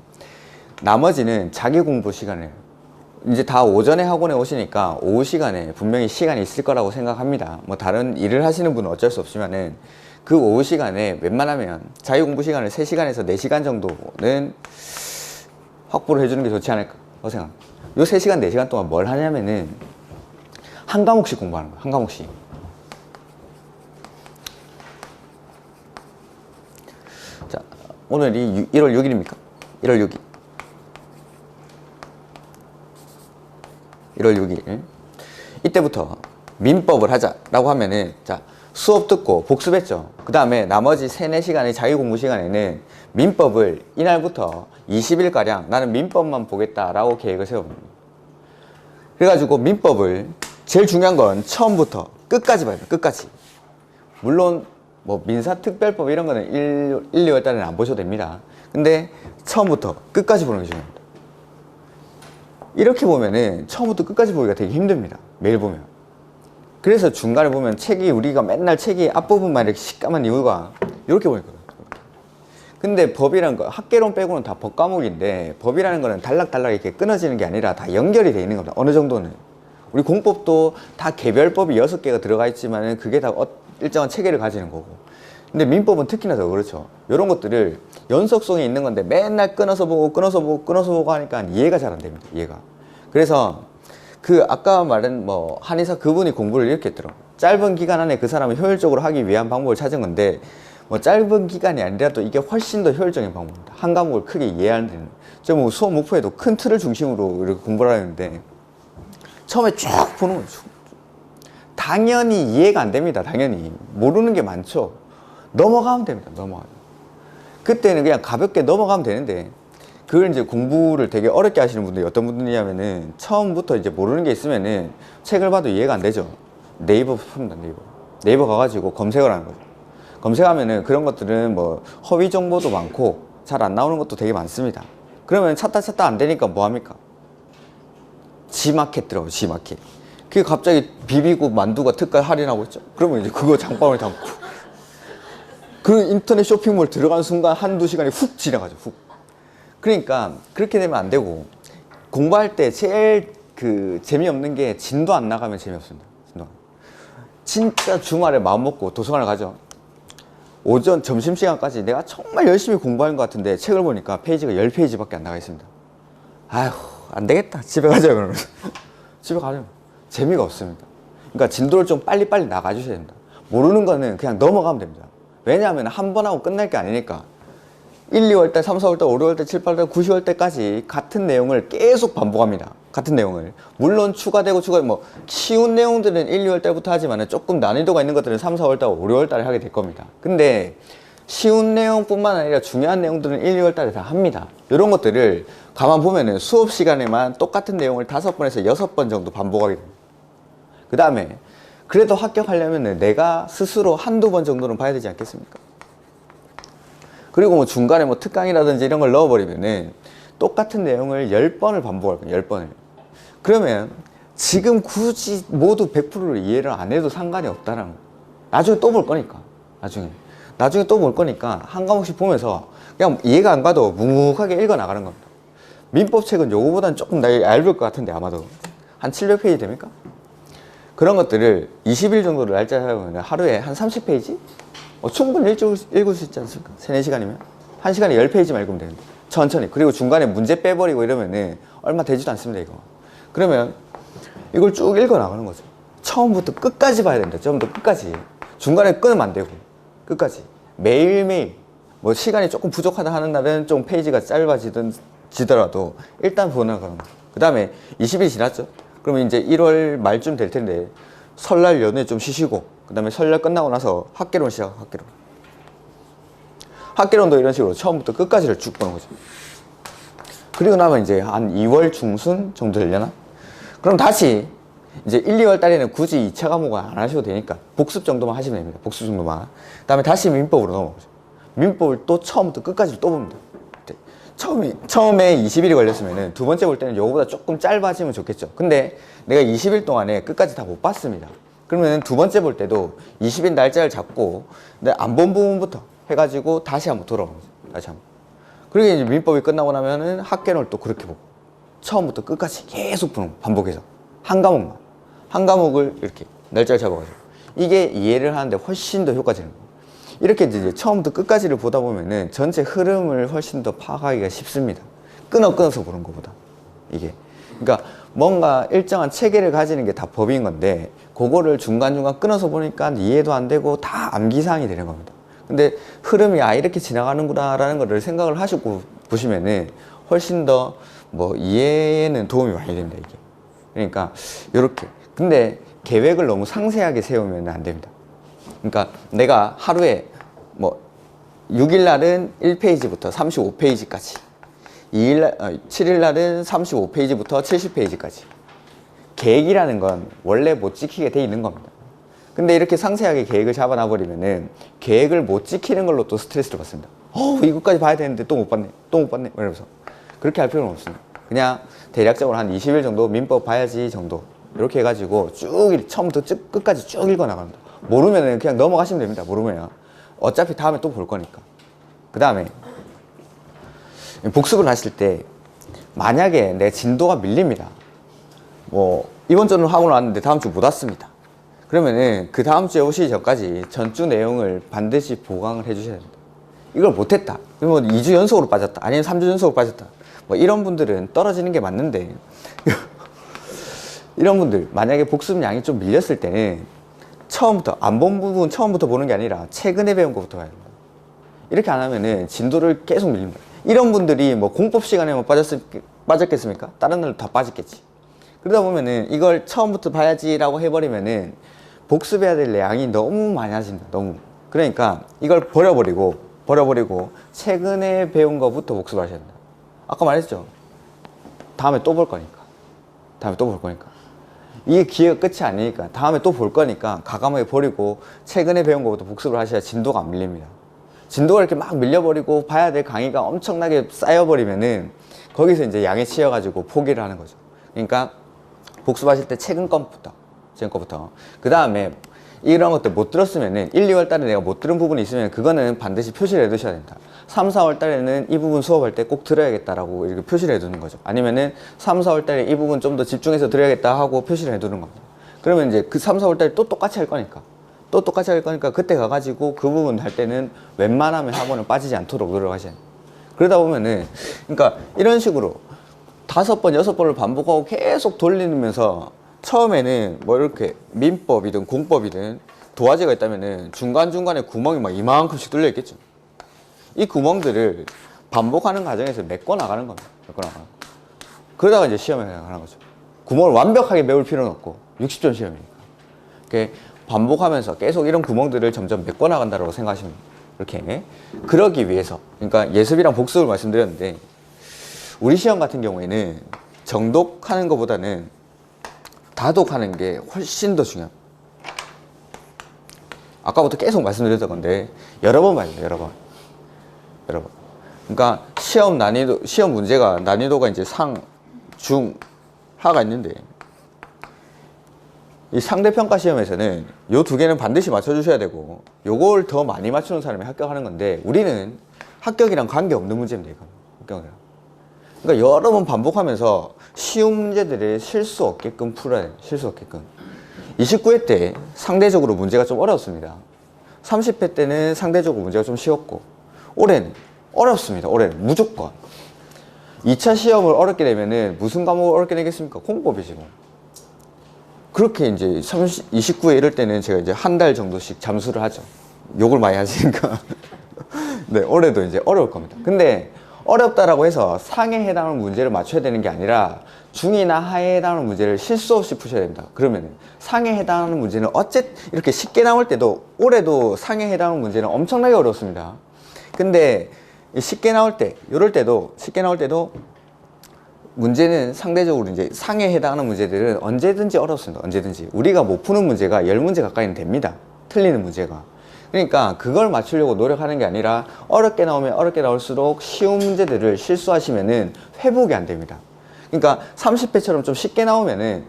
나머지는 자기 공부 시간을 이제 다 오전에 학원에 오시니까 오후 시간에 분명히 시간이 있을 거라고 생각합니다. 뭐 다른 일을 하시는 분은 어쩔 수 없지만은 그 오후 시간에 웬만하면 자기 공부 시간을 3시간에서 4시간 정도는 확보를 해주는 게 좋지 않을까 생각합니다. 요 3시간, 4시간 동안 뭘 하냐면은 한 과목씩 공부하는 거예요. 한 과목씩. 자, 오늘이 1월 6일입니까? 1월 6일. 1월 6일. 이때부터 민법을 하자라고 하면은 자, 수업 듣고 복습했죠. 그 다음에 나머지 3, 4시간의 자기 공부 시간에는 민법을 이날부터 20일가량 나는 민법만 보겠다라고 계획을 세워봅니다. 그래가지고 민법을 제일 중요한 건 처음부터 끝까지 봐야 돼요. 끝까지. 물론 뭐 민사특별법 이런 거는 1, 2월 달에는 안 보셔도 됩니다. 근데 처음부터 끝까지 보는 게 중요합니다. 이렇게 보면은 처음부터 끝까지 보기가 되게 힘듭니다. 매일 보면. 그래서 중간에 보면 책이 우리가 맨날 책이 앞부분만 이렇게 시까만 이유가 이렇게 보니까. 근데 법이라는 거 학개론 빼고는 다 법과목인데 법이라는 거는 달락달락 이렇게 끊어지는 게 아니라 다 연결이 돼 있는 겁니다. 어느 정도는. 우리 공법도 다 개별법이 6개가 들어가 있지만은 그게 다 일정한 체계를 가지는 거고. 근데 민법은 특히나 더 그렇죠. 이런 것들을 연속성이 있는 건데 맨날 끊어서 보고 하니까 이해가 잘 안 됩니다. 이해가. 그래서 그 아까 말한 뭐 한의사 그분이 공부를 이렇게 했더라고요. 짧은 기간 안에 그 사람을 효율적으로 하기 위한 방법을 찾은 건데 뭐 짧은 기간이 아니라도 이게 훨씬 더 효율적인 방법입니다. 한 과목을 크게 이해하는 데는. 저 뭐 수업 목표에도 큰 틀을 중심으로 이렇게 공부를 하는데 처음에 쭉 보는 거죠. 당연히 이해가 안 됩니다. 당연히. 모르는 게 많죠. 넘어가면 됩니다. 넘어가면. 그때는 그냥 가볍게 넘어가면 되는데 그걸 이제 공부를 되게 어렵게 하시는 분들이 어떤 분들이냐면은 처음부터 이제 모르는 게 있으면은 책을 봐도 이해가 안 되죠. 네이버 풉니다. 네이버 가가지고 검색을 하는 거죠. 검색하면은 그런 것들은 뭐 허위 정보도 많고 잘 안 나오는 것도 되게 많습니다. 그러면 찾다 안 되니까 뭐 합니까? 지마켓 들어가요. 지마켓. 그게 갑자기 비비고 만두가 특가 할인하고 있죠. 그러면 이제 그거 장바구니 담고 그 인터넷 쇼핑몰 들어가는 순간 한두 시간이 훅 지나가죠. 훅. 그러니까 그렇게 되면 안 되고 공부할 때 제일 그 재미없는 게 진도 안 나가면 재미없습니다. 진도. 진짜 주말에 마음 먹고 도서관을 가죠. 오전 점심시간까지 내가 정말 열심히 공부하는 것 같은데 책을 보니까 페이지가 10페이지밖에 안 나가 있습니다. 아휴, 안 되겠다. 집에 가자 그러면서 집에 가죠. 재미가 없습니다. 그러니까 진도를 좀 빨리빨리 나가주셔야 됩니다. 모르는 거는 그냥 넘어가면 됩니다. 왜냐하면 한 번 하고 끝날 게 아니니까 1, 2월달, 3, 4월달, 5, 6월달, 7, 8월달, 9, 10월달까지 같은 내용을 계속 반복합니다. 같은 내용을. 물론 추가되고 뭐 쉬운 내용들은 1, 2월달부터 하지만 조금 난이도가 있는 것들은 3, 4월달, 5, 6월달에 하게 될 겁니다. 근데 쉬운 내용뿐만 아니라 중요한 내용들은 1, 2월달에 다 합니다. 이런 것들을 가만 보면은 수업 시간에만 똑같은 내용을 5번에서 6번 정도 반복하게 됩니다. 그 다음에 그래도 합격하려면 내가 스스로 한두 번 정도는 봐야 되지 않겠습니까? 그리고 뭐 중간에 뭐 특강이라든지 이런 걸 넣어버리면은 똑같은 내용을 10번을 반복할 거예요. 10번을. 그러면 지금 굳이 모두 100%를 이해를 안 해도 상관이 없다는 거예요. 나중에 또 볼 거니까. 나중에 또 볼 거니까 한 과목씩 보면서 그냥 이해가 안 가도 묵묵하게 읽어 나가는 겁니다. 민법책은 요거보다는 조금 얇을 것 같은데 아마도 한 700페이지 됩니까? 그런 것들을 20일 정도를 날짜 잡으면 하루에 한 30페이지? 충분히 읽을 수 있지 않습니까? 3, 4시간이면? 1시간에 10페이지만 읽으면 되는데 천천히. 그리고 중간에 문제 빼버리고 이러면은 얼마 되지도 않습니다 이거. 그러면 이걸 쭉 읽어 나가는 거죠. 처음부터 끝까지 봐야 됩니다. 처음부터 끝까지. 중간에 끊으면 안 되고 끝까지 매일매일. 뭐 시간이 조금 부족하다 하는 날은 좀 페이지가 짧아지더라도 일단 보는 거예요. 그 다음에 20일 지났죠? 그러면 이제 1월 말쯤 될 텐데 설날 연휴에 좀 쉬시고 그 다음에 설날 끝나고 나서 학개론 시작. 학개론도 이런 식으로 처음부터 끝까지를 쭉 보는 거죠. 그리고 나면 이제 한 2월 중순 정도 되려나? 그럼 다시 이제 1, 2월 달에는 굳이 2차 과목을 안 하셔도 되니까 복습 정도만 하시면 됩니다. 복습 정도만. 그 다음에 다시 민법으로 넘어가죠. 민법을 또 처음부터 끝까지 또 봅니다. 처음에 20일이 걸렸으면은 두 번째 볼 때는 요거보다 조금 짧아지면 좋겠죠. 근데 내가 20일 동안에 끝까지 다 못 봤습니다. 그러면 두 번째 볼 때도 20일 날짜를 잡고 안 본 부분부터 해가지고 다시 한번 돌아오는 거죠. 다시 한번. 그리고 이제 민법이 끝나고 나면은 학개론을 또 그렇게 보고 처음부터 끝까지 계속 보는 거, 반복해서 한 과목을 이렇게 날짜를 잡아가지고 이게 이해를 하는데 훨씬 더 효과적인 거예요. 이렇게 이제 처음부터 끝까지를 보다 보면은 전체 흐름을 훨씬 더 파악하기가 쉽습니다. 끊어서 보는 것보다. 이게. 그러니까 뭔가 일정한 체계를 가지는 게 다 법인 건데, 그거를 중간중간 끊어서 보니까 이해도 안 되고 다 암기사항이 되는 겁니다. 근데 흐름이 이렇게 지나가는구나 라는 거를 생각을 하시고 보시면은 훨씬 더 뭐 이해에는 도움이 많이 됩니다, 이게. 그러니까, 요렇게. 근데 계획을 너무 상세하게 세우면 안 됩니다. 그러니까 내가 하루에 뭐 6일날은 1페이지부터 35페이지까지 7일날은 35페이지부터 70페이지까지 계획이라는 건 원래 못 지키게 돼 있는 겁니다. 근데 이렇게 상세하게 계획을 잡아놔 버리면은 계획을 못 지키는 걸로 또 스트레스를 받습니다. 이것까지 봐야 되는데 또 못 봤네 이러면서 그렇게 할 필요는 없습니다. 그냥 대략적으로 한 20일 정도 민법 봐야지 정도 이렇게 해가지고 쭉 처음부터 끝까지 쭉 읽어 나갑니다. 모르면 그냥 넘어가시면 됩니다. 모르면 어차피 다음에 또 볼 거니까. 그 다음에 복습을 하실 때 만약에 내 진도가 밀립니다. 뭐 이번 주는 하고 나왔는데 다음 주 못 왔습니다. 그러면은 그 다음 주에 오시기 전까지 전주 내용을 반드시 보강을 해주셔야 됩니다. 이걸 못했다. 그러면 2주 연속으로 빠졌다. 아니면 3주 연속으로 빠졌다. 뭐 이런 분들은 떨어지는 게 맞는데 이런 분들 만약에 복습량이 좀 밀렸을 때는 처음부터 안 본 부분 처음부터 보는 게 아니라 최근에 배운 것부터 봐야 됩니다. 이렇게 안 하면은 진도를 계속 밀립니다. 이런 분들이 뭐 공법 시간에만 빠졌겠습니까? 다른 날도 다 빠졌겠지. 그러다 보면은 이걸 처음부터 봐야지라고 해버리면은 복습해야 될 양이 너무 많아진다. 너무. 그러니까 이걸 버려버리고 최근에 배운 거부터 복습하셔야 된다. 아까 말했죠. 다음에 또 볼 거니까. 이게 기회가 끝이 아니니까 다음에 또 볼 거니까 과감하게 버리고 최근에 배운 것부터 복습을 하셔야 진도가 안 밀립니다. 진도가 이렇게 막 밀려버리고 봐야 될 강의가 엄청나게 쌓여버리면은 거기서 이제 양에 치여가지고 포기를 하는 거죠. 그러니까 복습하실 때 최근 것부터 그 다음에 이런 것들 못 들었으면은 1, 2월 달에 내가 못 들은 부분이 있으면 그거는 반드시 표시를 해두셔야 됩니다. 3, 4월 달에는 이 부분 수업할 때 꼭 들어야겠다라고 이렇게 표시를 해두는 거죠. 아니면은 3, 4월 달에 이 부분 좀 더 집중해서 들어야겠다 하고 표시를 해두는 겁니다. 그러면 이제 그 3, 4월 달에 또 똑같이 할 거니까. 또 똑같이 할 거니까 그때 가가지고 그 부분 할 때는 웬만하면 학원을 빠지지 않도록 노력하셔야 돼요. 그러다 보면은, 그러니까 이런 식으로 5번, 6번을 반복하고 계속 돌리면서 처음에는 뭐 이렇게 민법이든 공법이든 도화지가 있다면은 중간중간에 구멍이 막 이만큼씩 뚫려 있겠죠. 이 구멍들을 반복하는 과정에서 메꿔 나가는 겁니다. 메꿔 나가는 거. 그러다가 이제 시험에 나가는 거죠. 구멍을 완벽하게 메울 필요는 없고 60점 시험이니까. 이렇게 반복하면서 계속 이런 구멍들을 점점 메꿔 나간다고 생각하시면 이렇게. 그러기 위해서, 그러니까 예습이랑 복습을 말씀드렸는데, 우리 시험 같은 경우에는 정독하는 것보다는 다독하는 게 훨씬 더 중요합니다. 아까부터 계속 말씀드렸던 건데 여러 번 봐요. 여러 번. 그러니까 시험 난이도, 시험 문제가 난이도가 이제 상, 중, 하가 있는데, 이 상대평가 시험에서는 요 두 개는 반드시 맞춰주셔야 되고, 요걸 더 많이 맞추는 사람이 합격하는 건데, 우리는 합격이랑 관계없는 문제입니다. 이건 합격이랑. 그러니까 여러 번 반복하면서 쉬운 문제들을 실수 없게끔 풀어야 돼요. 실수 없게끔. 29회 때 상대적으로 문제가 좀 어려웠습니다. 30회 때는 상대적으로 문제가 좀 쉬웠고, 올해는 어렵습니다. 올해는 무조건. 2차 시험을 어렵게 되면은 무슨 과목을 어렵게 내겠습니까? 공법이지 뭐. 그렇게 이제 29회 이럴 때는 제가 이제 한 달 정도씩 잠수를 하죠. 욕을 많이 하시니까. 네, 올해도 이제 어려울 겁니다. 근데 어렵다라고 해서 상에 해당하는 문제를 맞춰야 되는 게 아니라 중이나 하에 해당하는 문제를 실수 없이 푸셔야 됩니다. 그러면 상에 해당하는 문제는 이렇게 쉽게 나올 때도, 올해도 상에 해당하는 문제는 엄청나게 어렵습니다. 근데 쉽게 나올 때, 쉽게 나올 때도 문제는 상대적으로 이제 상에 해당하는 문제들은 언제든지 어렵습니다. 언제든지. 우리가 못 푸는 문제가 10문제 가까이는 됩니다. 틀리는 문제가. 그러니까 그걸 맞추려고 노력하는 게 아니라 어렵게 나오면 어렵게 나올수록 쉬운 문제들을 실수하시면은 회복이 안 됩니다. 그러니까 30회처럼 좀 쉽게 나오면은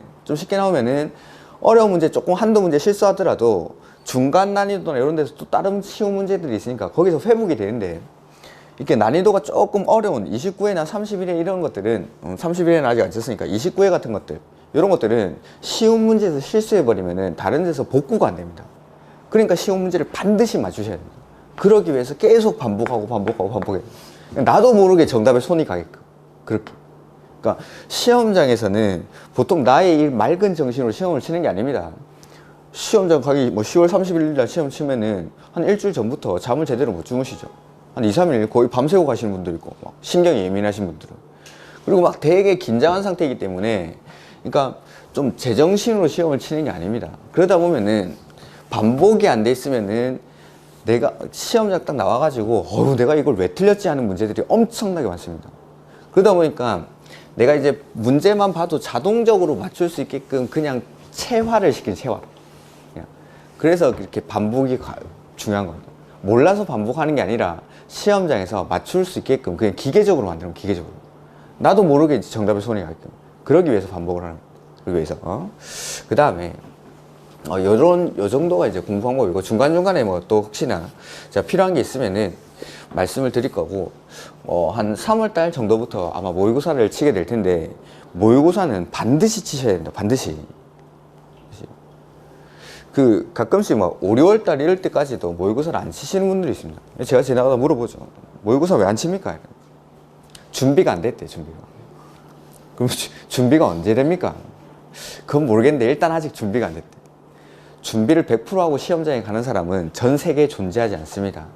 어려운 문제 조금 한두 문제 실수하더라도 중간 난이도나 이런 데서 또 다른 쉬운 문제들이 있으니까 거기서 회복이 되는데, 이렇게 난이도가 조금 어려운 29회나 31회 이런 것들은, 31회는 아직 안 쳤으니까 29회 같은 것들, 이런 것들은 쉬운 문제에서 실수해버리면은 다른 데서 복구가 안 됩니다. 그러니까 쉬운 문제를 반드시 맞추셔야 됩니다. 그러기 위해서 계속 반복해야 돼요. 나도 모르게 정답에 손이 가게끔. 그렇게. 그러니까 시험장에서는 보통 나의 이 맑은 정신으로 시험을 치는 게 아닙니다. 시험장 가기 10월 31일 날 시험 치면은 한 일주일 전부터 잠을 제대로 못 주무시죠. 한 2, 3일 거의 밤새고 가시는 분들 있고, 막 신경이 예민하신 분들은. 그리고 막 되게 긴장한 상태이기 때문에, 그러니까 좀 제정신으로 시험을 치는 게 아닙니다. 그러다 보면은 반복이 안 돼 있으면은 내가 시험장 딱 나와가지고 내가 이걸 왜 틀렸지 하는 문제들이 엄청나게 많습니다. 그러다 보니까 내가 이제 문제만 봐도 자동적으로 맞출 수 있게끔 그냥 체화를 시키는, 체화. 그래서 이렇게 반복이 중요한 겁니다. 몰라서 반복하는 게 아니라 시험장에서 맞출 수 있게끔 그냥 기계적으로 만드는 거예요. 기계적으로. 나도 모르게 정답에 손이 가게끔. 그러기 위해서 반복을 하는 거예요. 그러기 위해서. 그 다음에 요 정도가 이제 공부 방법이고, 중간중간에 뭐 또 혹시나 제가 필요한 게 있으면은 말씀을 드릴 거고, 한 3월달 정도부터 아마 모의고사를 치게 될 텐데, 모의고사는 반드시 치셔야 된다. 반드시. 가끔씩 막 5, 6월달 이럴 때까지도 모의고사를 안 치시는 분들이 있습니다. 제가 지나가다 물어보죠. 모의고사 왜 안 칩니까? 준비가 안 됐대, 준비가. 그럼 준비가 언제 됩니까? 그건 모르겠는데 일단 아직 준비가 안 됐대. 준비를 100% 하고 시험장에 가는 사람은 전 세계에 존재하지 않습니다.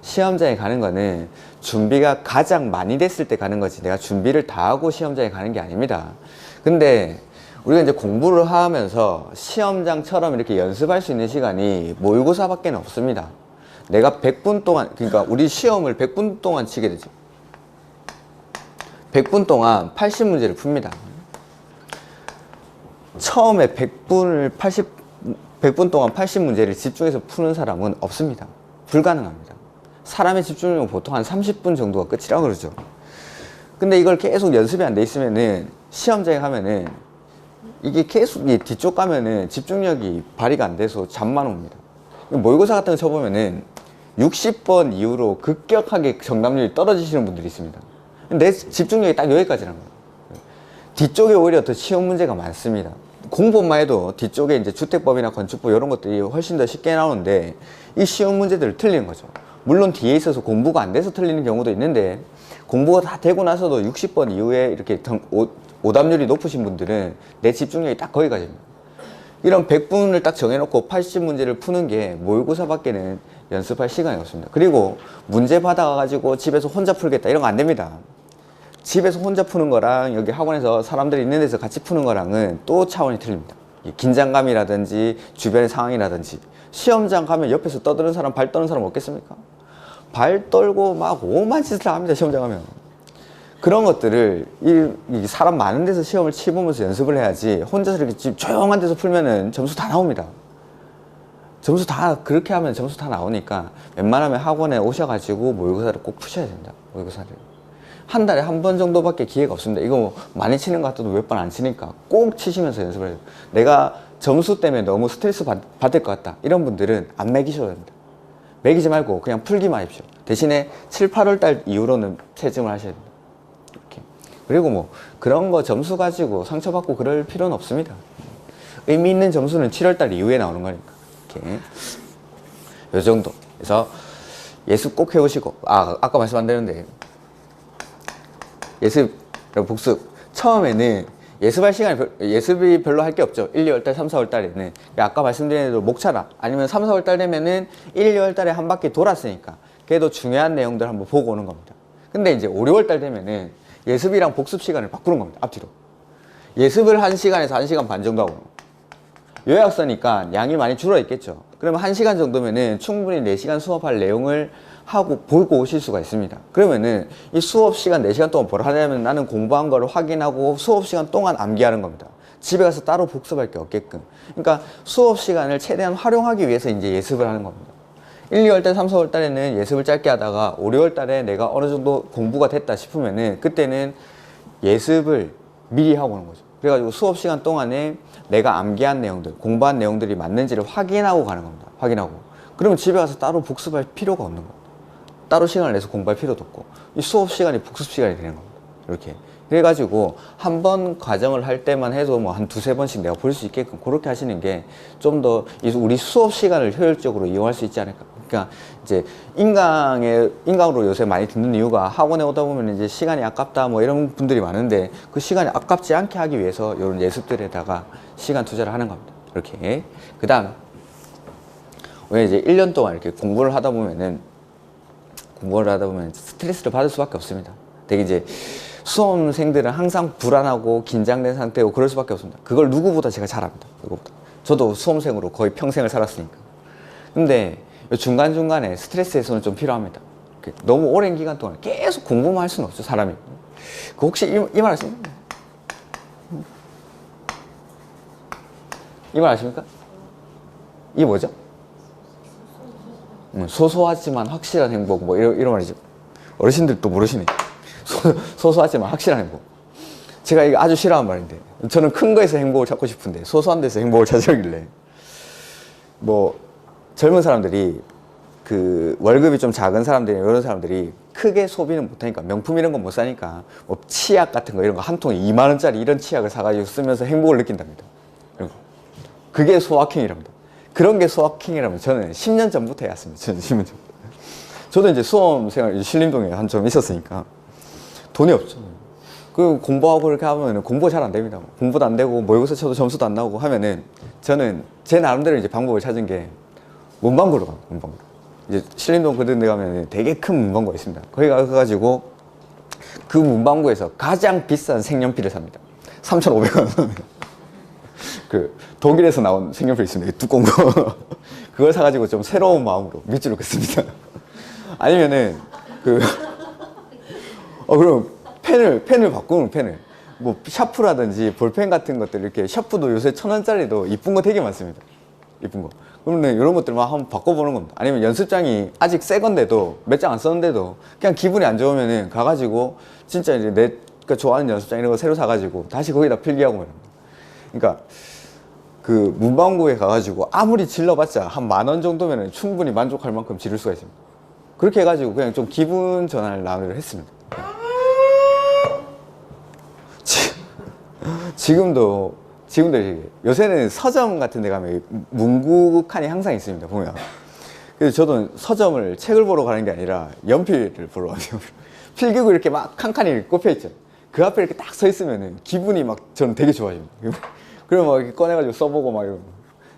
시험장에 가는 거는 준비가 가장 많이 됐을 때 가는 거지, 내가 준비를 다 하고 시험장에 가는 게 아닙니다. 근데 우리가 이제 공부를 하면서 시험장처럼 이렇게 연습할 수 있는 시간이 모의고사밖에 없습니다. 내가 100분 동안, 그러니까 우리 시험을 100분 동안 치게 되죠. 100분 동안 80문제를 풉니다. 처음에 100분 동안 80문제를 집중해서 푸는 사람은 없습니다. 불가능합니다. 사람의 집중력은 보통 한 30분 정도가 끝이라고 그러죠. 근데 이걸 계속 연습이 안 돼 있으면은 시험장에 가면은 이게 계속 뒤쪽 가면은 집중력이 발휘가 안 돼서 잠만 옵니다. 모의고사 같은 거 쳐보면은 60번 이후로 급격하게 정답률이 떨어지시는 분들이 있습니다. 내 집중력이 딱 여기까지라는 거예요. 뒤쪽에 오히려 더 쉬운 문제가 많습니다. 공법만 해도 뒤쪽에 이제 주택법이나 건축법 이런 것들이 훨씬 더 쉽게 나오는데 이 시험 문제들을 틀리는 거죠. 물론 뒤에 있어서 공부가 안 돼서 틀리는 경우도 있는데 공부가 다 되고 나서도 60번 이후에 이렇게 오답률이 높으신 분들은 내 집중력이 딱 거기까지입니다. 이런 100분을 딱 정해놓고 80문제를 푸는 게 모의고사밖에는 연습할 시간이 없습니다. 그리고 문제 받아가지고 집에서 혼자 풀겠다 이런 거 안 됩니다. 집에서 혼자 푸는 거랑 여기 학원에서 사람들이 있는 데서 같이 푸는 거랑은 또 차원이 틀립니다. 긴장감이라든지 주변의 상황이라든지 시험장 가면 옆에서 떠드는 사람, 발 떠는 사람 없겠습니까? 발 떨고 막 오만 짓을 합니다. 시험장 가면. 그런 것들을 이 사람 많은 데서 시험을 치보면서 연습을 해야지 혼자서 이렇게 집 조용한 데서 풀면은 점수 다 나옵니다. 점수 다 그렇게 하면 점수 다 나오니까 웬만하면 학원에 오셔가지고 모의고사를 꼭 푸셔야 된다. 모의고사를 한 달에 한 번 정도밖에 기회가 없습니다. 이거 뭐 많이 치는 것 같아도 몇 번 안 치니까 꼭 치시면서 연습을 해요. 내가 점수 때문에 너무 스트레스 받을 것 같다 이런 분들은 안 매기셔도 됩니다. 매기지 말고 그냥 풀기만 하십시오. 대신에 7, 8월 달 이후로는 채점을 하셔야 됩니다. 이렇게. 그리고 뭐 그런 거 점수 가지고 상처받고 그럴 필요는 없습니다. 의미 있는 점수는 7월 달 이후에 나오는 거니까. 이렇게. 요 정도. 그래서 예습 꼭 해오시고 아까 말씀 안 되는데 예습, 복습. 처음에는 예습할 시간이 예습이 별로 할 게 없죠. 1, 2월 달, 3, 4월 달에는. 아까 말씀드린 대로 목차라 아니면 3, 4월 달 되면은 1, 2월 달에 한 바퀴 돌았으니까 그래도 중요한 내용들 한번 보고 오는 겁니다. 근데 이제 5, 6월 달 되면은 예습이랑 복습 시간을 바꾸는 겁니다. 앞뒤로. 예습을 1시간에서 1시간 반 정도 하고 요약서니까 양이 많이 줄어 있겠죠. 그러면 1시간 정도면은 충분히 4시간 수업할 내용을 하고 보고 오실 수가 있습니다. 그러면은 이 수업 시간 4시간 동안 뭘 하냐면 나는 공부한 거를 확인하고 수업 시간 동안 암기하는 겁니다. 집에 가서 따로 복습할 게 없게끔. 그러니까 수업 시간을 최대한 활용하기 위해서 이제 예습을 하는 겁니다. 1, 2월 달, 3, 4월 달에는 예습을 짧게 하다가 5, 6월 달에 내가 어느 정도 공부가 됐다 싶으면은 그때는 예습을 미리 하고 오는 거죠. 그래가지고 수업 시간 동안에 내가 암기한 내용들, 공부한 내용들이 맞는지를 확인하고 가는 겁니다. 확인하고. 그러면 집에 가서 따로 복습할 필요가 없는 겁니다. 따로 시간을 내서 공부할 필요도 없고 이 수업 시간이 복습 시간이 되는 겁니다. 이렇게. 그래가지고 한 번 과정을 할 때만 해도 뭐 한 2, 3번씩 내가 볼 수 있게끔 그렇게 하시는 게 좀 더 우리 수업 시간을 효율적으로 이용할 수 있지 않을까. 그러니까 이제 인강으로 요새 많이 듣는 이유가 학원에 오다 보면 이제 시간이 아깝다 뭐 이런 분들이 많은데 그 시간이 아깝지 않게 하기 위해서 이런 예습들에다가 시간 투자를 하는 겁니다. 이렇게. 그 다음 왜 이제 1년 동안 이렇게 공부를 하다 보면 스트레스를 받을 수밖에 없습니다. 되게 이제 수험생들은 항상 불안하고 긴장된 상태고 그럴 수밖에 없습니다. 그걸 누구보다 제가 잘 압니다. 누구보다. 저도 수험생으로 거의 평생을 살았으니까. 근데 중간중간에 스트레스 해소는 좀 필요합니다. 너무 오랜 기간 동안 계속 공부만 할 수는 없죠, 사람이. 그 혹시 이 말 아십니까? 이 말 아십니까? 이게 뭐죠? 소소하지만 확실한 행복 뭐 이런 말이죠. 어르신들도 모르시네. 소소하지만 확실한 행복. 제가 이거 아주 싫어하는 말인데 저는 큰 거에서 행복을 찾고 싶은데 소소한 데서 행복을 찾으길래 뭐 젊은 사람들이 그 월급이 좀 작은 사람들이 이런 사람들이 크게 소비는 못하니까 명품 이런 거 못 사니까 뭐 치약 같은 거 이런 거 한 통에 2만 원짜리 이런 치약을 사가지고 쓰면서 행복을 느낀답니다. 그게 소확행이랍니다. 그런 게 소확행이라면 저는 10년 전부터 해왔습니다. 저는 10년 전부터. 저도 이제 수험 생활 신림동에 한 점 있었으니까 돈이 없죠. 그 공부하고 이렇게 하면 공부가 잘 안 됩니다. 공부도 안 되고 모의고사 쳐도 점수도 안 나오고 하면은 저는 제 나름대로 이제 방법을 찾은 게 문방구로 가요. 문방구. 이제 신림동 그런 데 가면 되게 큰 문방구가 있습니다. 거기 가가지고 그 문방구에서 가장 비싼 색연필을 삽니다. 3,500원. 그 독일에서 나온 색연필 있습니다. 두꺼운 거. 그걸 사가지고 좀 새로운 마음으로 밑줄을 긋습니다. 아니면은 그럼 펜을 바꾸는 펜을 뭐 샤프라든지 볼펜 같은 것들 이렇게 샤프도 요새 1,000원짜리도 이쁜 거 되게 많습니다. 이쁜 거. 그러면 이런 것들만 한번 바꿔보는 겁니다. 아니면 연습장이 아직 새 건데도 몇 장 안 썼는데도 그냥 기분이 안 좋으면은 가가지고 진짜 이제 내가 좋아하는 연습장 이런 거 새로 사가지고 다시 거기다 필기하고 말합니다. 그러니까 그 문방구에 가가지고 아무리 질러봤자 한 10,000원 정도면 충분히 만족할 만큼 지를 수가 있습니다. 그렇게 해가지고 그냥 좀 기분 전환을 나누려 했습니다. 지금도 이게 요새는 서점 같은 데 가면 문구 칸이 항상 있습니다, 보면. 그래서 저도 서점을 책을 보러 가는 게 아니라 연필을 보러 가요. 필기구 이렇게 막 한 칸이 꼽혀 있죠. 그 앞에 이렇게 딱 서 있으면 기분이 막 저는 되게 좋아집니다. 그러면 막 이렇게 꺼내가지고 써보고 막 이러고.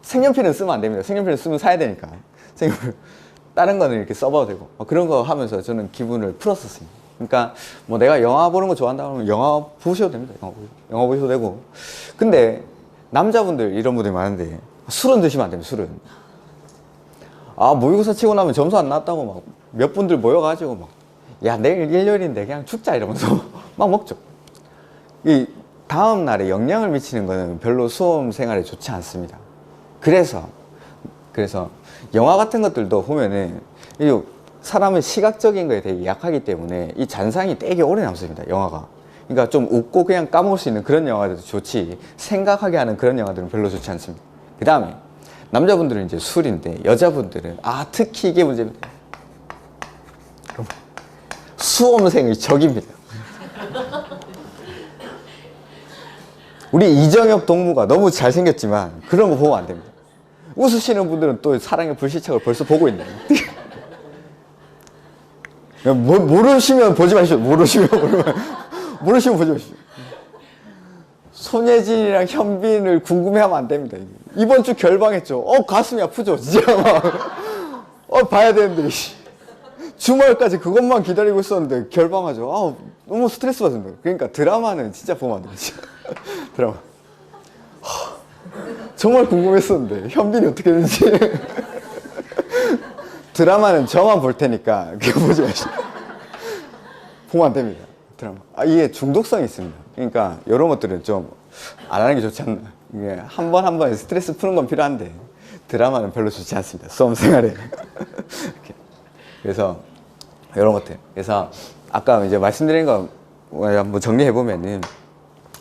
색연필은 쓰면 안 됩니다. 색연필은 쓰면 사야 되니까. 색연필. 다른 거는 이렇게 써봐도 되고. 그런 거 하면서 저는 기분을 풀었었습니다. 그러니까 뭐 내가 영화 보는 거 좋아한다 그러면 영화 보셔도 됩니다. 영화 보셔도 되고. 근데 남자분들 이런 분들이 많은데 술은 드시면 안 됩니다. 술은. 모의고사 치고 나면 점수 안 나왔다고 막 몇 분들 모여가지고 막 야 내일 일요일인데 그냥 죽자 이러면서 막 먹죠. 이 다음 날에 영향을 미치는 거는 별로 수험 생활에 좋지 않습니다. 그래서 영화 같은 것들도 보면은 이 사람은 시각적인 거에 되게 약하기 때문에 이 잔상이 되게 오래 남습니다. 영화가. 그러니까 좀 웃고 그냥 까먹을 수 있는 그런 영화들도 좋지, 생각하게 하는 그런 영화들은 별로 좋지 않습니다. 그 다음에 남자분들은 이제 술인데 여자분들은 특히 이게 문제입니다. 수험생의 적입니다. 우리 이정엽 동무가 너무 잘생겼지만 그런 거 보면 안 됩니다. 웃으시는 분들은 또 사랑의 불시착을 벌써 보고 있네요. 모르시면 보지 마시오. 모르시면 보지 마시오. 손예진이랑 현빈을 궁금해하면 안 됩니다. 이번 주 결방했죠. 가슴이 아프죠. 진짜 막. 봐야 되는데. 주말까지 그것만 기다리고 있었는데 결방하죠. 너무 스트레스 받습니다. 그러니까 드라마는 진짜 보면 안 돼요. 드라마. 정말 궁금했었는데 현빈이 어떻게 되는지. 드라마는 저만 볼 테니까 그거 보지 마시고. 보면 안 됩니다. 드라마. 이게 중독성이 있습니다. 그러니까 이런 것들은 좀 안 하는 게 좋지 않나. 이게 한 번 스트레스 푸는 건 필요한데 드라마는 별로 좋지 않습니다. 수험 생활에. 그래서 이런 것들. 그래서 아까 이제 말씀드린 거 한번 정리해 보면은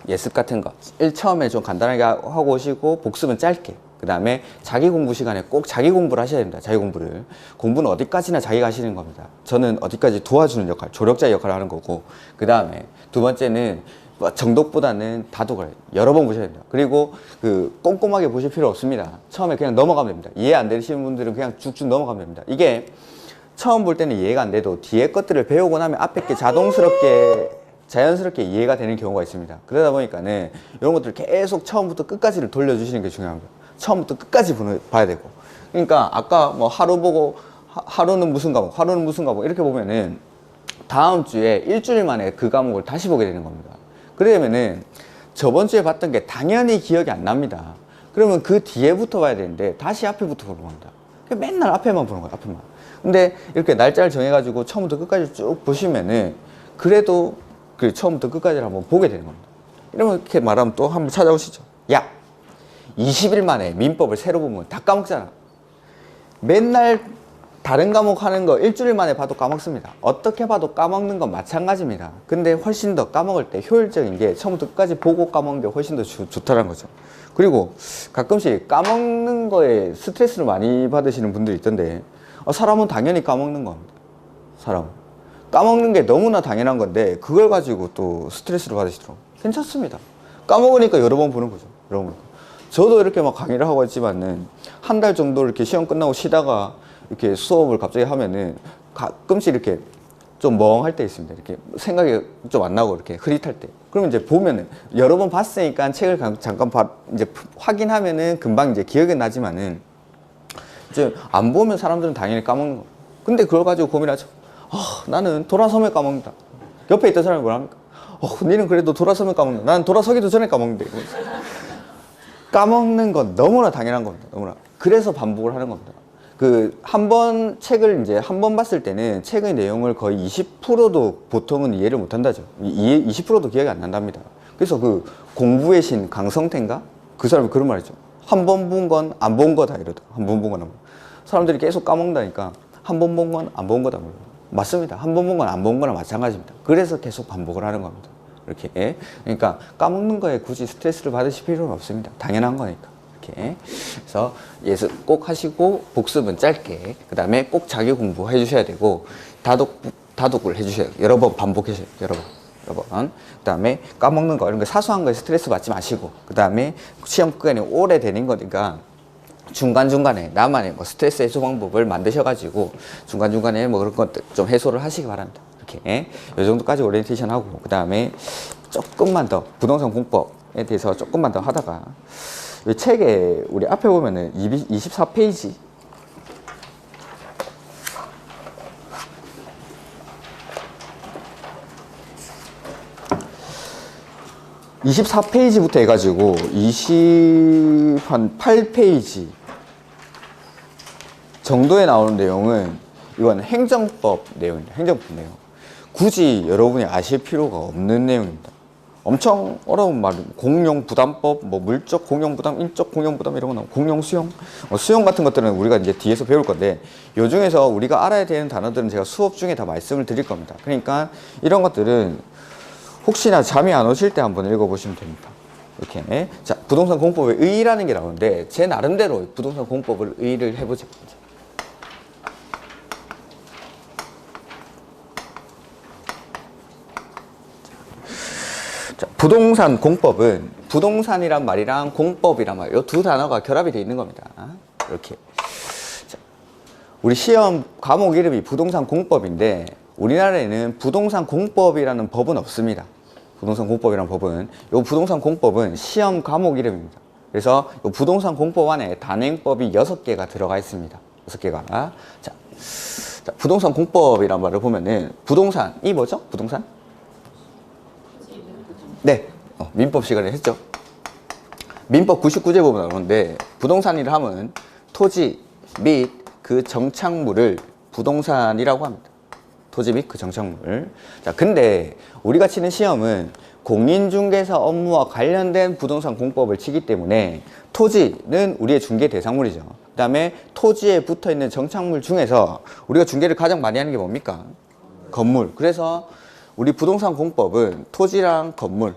예습 같은 거 처음에 좀 간단하게 하고 오시고 복습은 짧게. 그 다음에 자기 공부 시간에 꼭 자기 공부를 하셔야 됩니다. 자기 공부를. 공부는 어디까지나 자기가 하시는 겁니다. 저는 어디까지 도와주는 역할, 조력자의 역할을 하는 거고, 그 다음에 두 번째는 정독보다는 다독을 여러 번 보셔야 됩니다. 그리고 꼼꼼하게 보실 필요 없습니다. 처음에 그냥 넘어가면 됩니다. 이해 안 되시는 분들은 그냥 쭉쭉 넘어가면 됩니다. 이게 처음 볼 때는 이해가 안 돼도 뒤에 것들을 배우고 나면 앞에 게 자연스럽게 이해가 되는 경우가 있습니다. 그러다 보니까는 이런 것들을 계속 처음부터 끝까지를 돌려주시는 게 중요합니다. 처음부터 끝까지 봐야 되고. 그러니까 아까 뭐 하루 보고 하루는 무슨 과목 이렇게 보면은 다음 주에 일주일 만에 그 과목을 다시 보게 되는 겁니다. 그러면은 저번 주에 봤던 게 당연히 기억이 안 납니다. 그러면 그 뒤에부터 봐야 되는데 다시 앞에부터 보는 겁니다. 맨날 앞에만 보는 거예요. 앞에만. 근데 이렇게 날짜를 정해가지고 처음부터 끝까지 쭉 보시면은 그래도 처음부터 끝까지를 한번 보게 되는 겁니다. 이러면 이렇게 말하면 또 한번 찾아오시죠. 야, 20일 만에 민법을 새로 보면 다 까먹잖아. 맨날 다른 과목 하는 거 일주일 만에 봐도 까먹습니다. 어떻게 봐도 까먹는 건 마찬가지입니다. 근데 훨씬 더 까먹을 때 효율적인 게 처음부터 끝까지 보고 까먹는 게 훨씬 더 좋다는 거죠. 그리고 가끔씩 까먹는 거에 스트레스를 많이 받으시는 분들이 있던데 사람은 당연히 까먹는 겁니다. 사람은. 까먹는 게 너무나 당연한 건데 그걸 가지고 또 스트레스를 받으시더라고요. 괜찮습니다. 까먹으니까 여러 번 보는 거죠. 여러 번. 저도 이렇게 막 강의를 하고 있지만은 한 달 정도 이렇게 시험 끝나고 쉬다가 이렇게 수업을 갑자기 하면은 가끔씩 이렇게 좀 멍할 때 있습니다. 이렇게 생각이 좀 안 나고 이렇게 흐릿할 때. 그러면 이제 보면은 여러 번 봤으니까 책을 잠깐 이제 확인하면은 금방 이제 기억이 나지만은 이제 안 보면 사람들은 당연히 까먹는 거. 근데 그걸 가지고 고민하죠. 나는 돌아서면 까먹는다. 옆에 있던 사람이 뭐랍니까? 니는 그래도 돌아서면 까먹는다. 나는 돌아서기도 전에 까먹는데. 까먹는 건 너무나 당연한 겁니다. 너무나. 그래서 반복을 하는 겁니다. 한 번 책을 이제 한 번 봤을 때는 책의 내용을 거의 20%도 보통은 이해를 못 한다죠. 20%도 기억이 안 난답니다. 그래서 공부의 신 강성태인가? 그 사람이 그런 말 했죠. 한 번 본 건 안 본 거다 이러다. 한 번 본 건 안 본 거. 사람들이 계속 까먹는다니까 한 번 본 건 안 본 거다. 맞습니다. 한 번 본 건 안 본 거나 마찬가지입니다. 그래서 계속 반복을 하는 겁니다. 이렇게. 그러니까 까먹는 거에 굳이 스트레스를 받으실 필요는 없습니다. 당연한 거니까. 이렇게. 그래서 예습 꼭 하시고 복습은 짧게. 그 다음에 꼭 자기 공부 해주셔야 되고 다독을 해주셔야 돼요. 여러 번 반복하셔야 돼요. 여러 번. 여러 번. 그 다음에 까먹는 거, 이런 거 사소한 거에 스트레스 받지 마시고, 그 다음에 시험 기간이 오래 되는 거니까 중간중간에 나만의 뭐 스트레스 해소 방법을 만드셔가지고 중간중간에 뭐 그런 것들 좀 해소를 하시기 바랍니다. 이렇게 이 정도까지 오리엔테이션 하고, 그 다음에 조금만 더 부동산 공법에 대해서 조금만 더 하다가, 이 책에 우리 앞에 보면은 24페이지 24페이지부터 해가지고 28페이지 정도에 나오는 내용은 이건 행정법 내용입니다. 행정법 내용. 굳이 여러분이 아실 필요가 없는 내용입니다. 엄청 어려운 말, 공용부담법, 뭐 물적 공용부담, 인적 공용부담 이런 거 나오고, 공용수용, 수용 같은 것들은 우리가 이제 뒤에서 배울 건데, 요 중에서 우리가 알아야 되는 단어들은 제가 수업 중에 다 말씀을 드릴 겁니다. 그러니까 이런 것들은 혹시나 잠이 안 오실 때 한번 읽어보시면 됩니다. 이렇게. 자, 부동산 공법의 의의라는 게 나오는데, 제 나름대로 부동산 공법을 의의를 해보자. 자, 부동산 공법은 부동산이란 말이랑 공법이란 말, 이 두 단어가 결합이 되어 있는 겁니다. 이렇게. 자, 우리 시험 과목 이름이 부동산 공법인데, 우리나라에는 부동산 공법이라는 법은 없습니다. 부동산 공법이라는 법은, 이 부동산 공법은 시험 과목 이름입니다. 그래서 이 부동산 공법 안에 단행법이 6개가 들어가 있습니다. 6개가. 자, 부동산 공법이란 말을 보면은, 부동산이 뭐죠? 부동산? 네, 민법 시간에 했죠. 민법 99제 보면 나오는데, 부동산이라 하면 토지 및 그 정착물을 부동산이라고 합니다. 토지 및 그 정착물. 자, 근데 우리가 치는 시험은 공인중개사 업무와 관련된 부동산 공법을 치기 때문에 토지는 우리의 중개 대상물이죠. 그 다음에 토지에 붙어 있는 정착물 중에서 우리가 중개를 가장 많이 하는 게 뭡니까? 건물. 그래서 우리 부동산 공법은 토지랑 건물,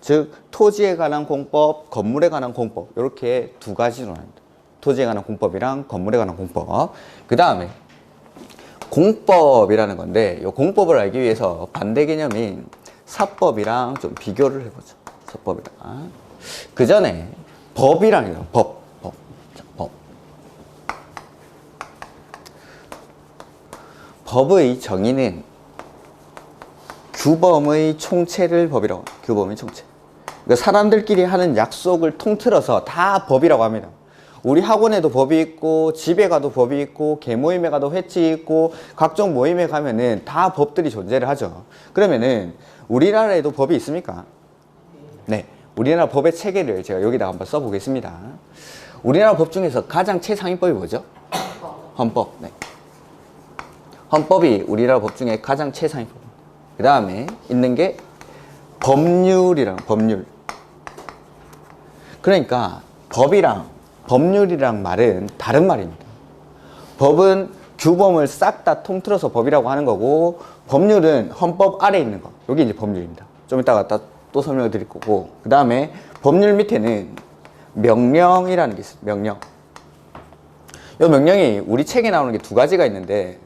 즉 토지에 관한 공법, 건물에 관한 공법, 이렇게 두 가지로 나뉩니다. 토지에 관한 공법이랑 건물에 관한 공법. 그 다음에 공법이라는 건데, 이 공법을 알기 위해서 반대 개념인 사법이랑 좀 비교를 해보죠. 사법이랑. 그 전에 법이랑 해요. 법. 자, 법. 법의 정의는 규범의 총체를 법이라고 합니다. 규범의 총체. 그러니까 사람들끼리 하는 약속을 통틀어서 다 법이라고 합니다. 우리 학원에도 법이 있고, 집에 가도 법이 있고, 개모임에 가도 회칙이 있고, 각종 모임에 가면은 다 법들이 존재를 하죠. 그러면은 우리나라에도 법이 있습니까? 네. 우리나라 법의 체계를 제가 여기다 한번 써보겠습니다. 우리나라 법 중에서 가장 최상위법이 뭐죠? 헌법. 네. 헌법이 우리나라 법 중에 가장 최상위법. 그 다음에 있는 게 법률이랑 법률. 그러니까 법이랑 법률이랑 말은 다른 말입니다. 법은 규범을 싹 다 통틀어서 법이라고 하는 거고, 법률은 헌법 아래에 있는 거. 여기 이제 법률입니다. 좀 이따가 또 설명을 드릴 거고, 그 다음에 법률 밑에는 명령이라는 게 있어요. 명령. 이 명령이 우리 책에 나오는 게 두 가지가 있는데,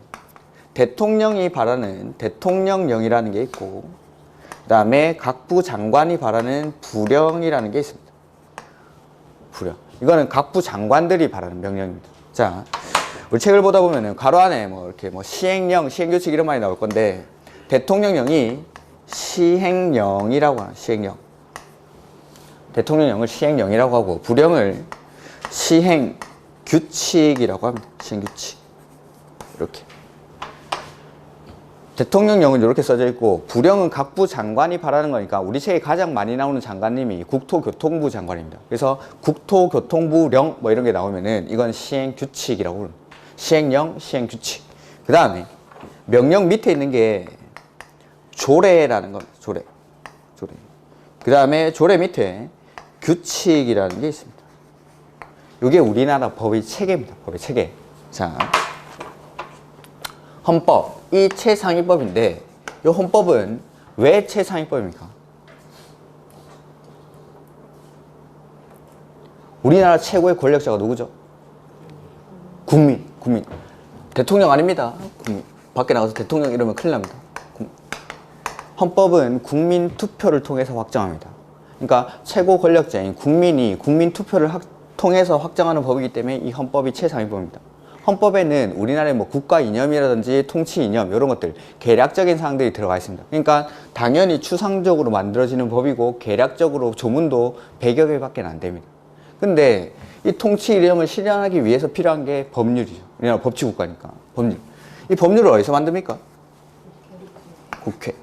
대통령이 바라는 대통령령이라는 게 있고, 그 다음에 각부 장관이 바라는 부령이라는 게 있습니다. 부령. 이거는 각부 장관들이 바라는 명령입니다. 자, 우리 책을 보다 보면은 가로 안에 뭐 이렇게 뭐 시행령, 시행규칙 이런 말이 나올 건데, 대통령령이 시행령이라고 하는 시행령. 대통령령을 시행령이라고 하고, 부령을 시행규칙이라고 합니다. 시행규칙. 이렇게. 대통령령은 이렇게 써져 있고, 부령은 각부 장관이 바라는 거니까 우리 책에 가장 많이 나오는 장관님이 국토교통부 장관입니다. 그래서 국토교통부령 뭐 이런 게 나오면은 이건 시행규칙이라고 부릅니다. 시행령, 시행규칙. 그 다음에 명령 밑에 있는 게 조례라는 겁니다. 조례. 조례. 그 다음에 조례 밑에 규칙이라는 게 있습니다. 이게 우리나라 법의 체계입니다. 법의 체계. 자, 헌법. 이 최상위법인데, 이 헌법은 왜 최상위법입니까? 우리나라 최고의 권력자가 누구죠? 국민. 대통령 아닙니다. 국민. 밖에 나가서 대통령 이러면 큰일 납니다. 헌법은 국민 투표를 통해서 확정합니다. 그러니까 최고 권력자인 국민이 국민 투표를 통해서 확정하는 법이기 때문에 이 헌법이 최상위법입니다. 헌법에는 우리나라의 뭐 국가 이념이라든지 통치 이념 이런 것들 계략적인 사항들이 들어가 있습니다. 그러니까 당연히 추상적으로 만들어지는 법이고 계략적으로 조문도 100여 개밖에 안 됩니다. 근데 이 통치 이념을 실현하기 위해서 필요한 게 법률이죠. 우리나라 법치국가니까 법률. 이 법률을 어디서 만듭니까? 국회.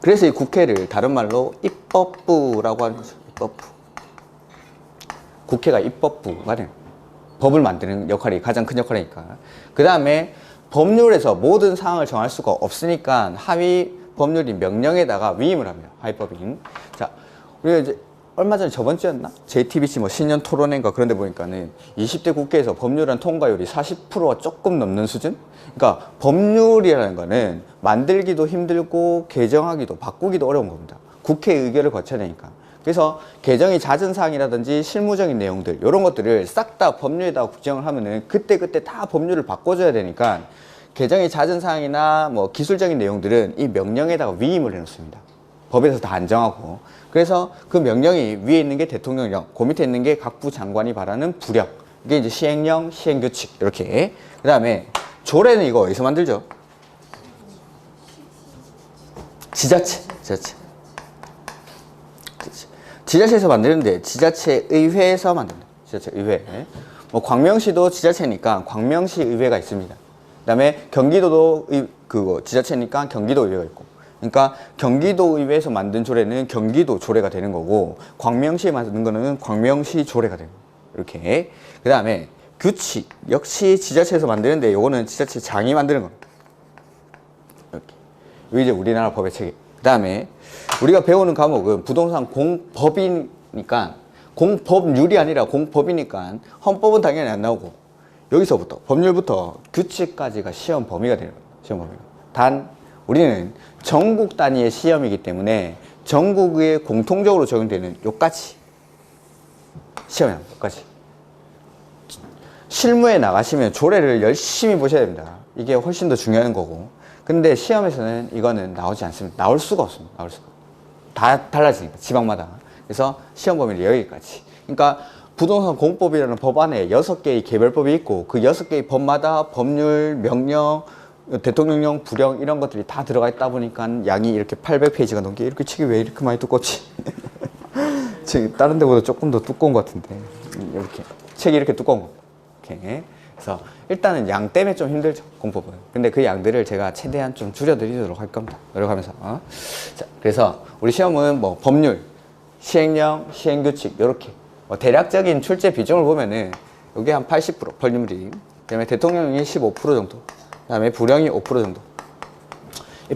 그래서 이 국회를 다른 말로 입법부라고 하는 거죠. 입법부. 국회가 입법부가 돼요. 법을 만드는 역할이 가장 큰 역할이니까. 그 다음에 법률에서 모든 사항을 정할 수가 없으니까 하위 법률인 명령에다가 위임을 합니다. 하위법인. 자, 우리가 이제 얼마 전에 저번 주였나? JTBC 뭐 신년 토론회인가 그런 데 보니까는 20대 국회에서 법률안 통과율이 40%가 조금 넘는 수준? 그러니까 법률이라는 거는 만들기도 힘들고 개정하기도 바꾸기도 어려운 겁니다. 국회 의결을 거쳐야 되니까. 그래서 개정이 잦은 사항이라든지 실무적인 내용들 이런 것들을 싹 다 법률에다가 규정을 하면은 그때그때 다 법률을 바꿔줘야 되니까 개정이 잦은 사항이나 뭐 기술적인 내용들은 이 명령에다가 위임을 해놓습니다. 법에서 다 안정하고. 그래서 그 명령이 위에 있는 게 대통령령, 그 밑에 있는 게 각부 장관이 발하는 부령, 이게 이제 시행령, 시행규칙 이렇게. 그 다음에 조례는 이거 어디서 만들죠? 지자체. 지자체에서 만드는데 지자체 의회에서 만듭니다. 지자체 의회. 뭐 광명시도 지자체니까 광명시 의회가 있습니다. 그다음에 경기도도 지자체니까 경기도 의회가 있고. 그러니까 경기도 의회에서 만든 조례는 경기도 조례가 되는 거고 광명시에 만든 거는 광명시 조례가 되는 거예요. 이렇게. 그다음에 규칙 역시 지자체에서 만드는데 요거는 지자체장이 만드는 겁니다. 이렇게. 이게 이제 우리나라 법의 체계. 그다음에 우리가 배우는 과목은 부동산 공법이니까 공법률이 아니라 공법이니까 헌법은 당연히 안 나오고 여기서부터 법률부터 규칙까지가 시험 범위가 되는 거예요. 시험 범위가. 단 우리는 전국 단위의 시험이기 때문에 전국에 공통적으로 적용되는 요까지 시험이 납니다. 요까지. 실무에 나가시면 조례를 열심히 보셔야 됩니다. 이게 훨씬 더 중요한 거고. 근데 시험에서는 이거는 나오지 않습니다. 나올 수가 없습니다. 나올 수가. 다 달라지니까 지방마다. 그래서 시험 범위는 여기까지. 그러니까 부동산 공법이라는 법 안에 6개의 개별법이 있고 그 6개의 법마다 법률, 명령, 대통령령, 부령 이런 것들이 다 들어가 있다 보니까 양이 이렇게 800페이지가 넘게 이렇게 책이 왜 이렇게 많이 두껍지? 책이 다른 데보다 조금 더 두꺼운 것 같은데 이렇게 책이 이렇게 두꺼운 거. 이렇게. 그래서 일단은 양 때문에 좀 힘들죠, 공법은. 근데 그 양들을 제가 최대한 좀 줄여드리도록 할 겁니다. 노력하면서. 자, 그래서 우리 시험은 뭐 법률, 시행령, 시행규칙 이렇게 뭐 대략적인 출제 비중을 보면은 여기 한 80% 법률이, 그다음에 대통령령이 15% 정도, 그다음에 부령이 5% 정도.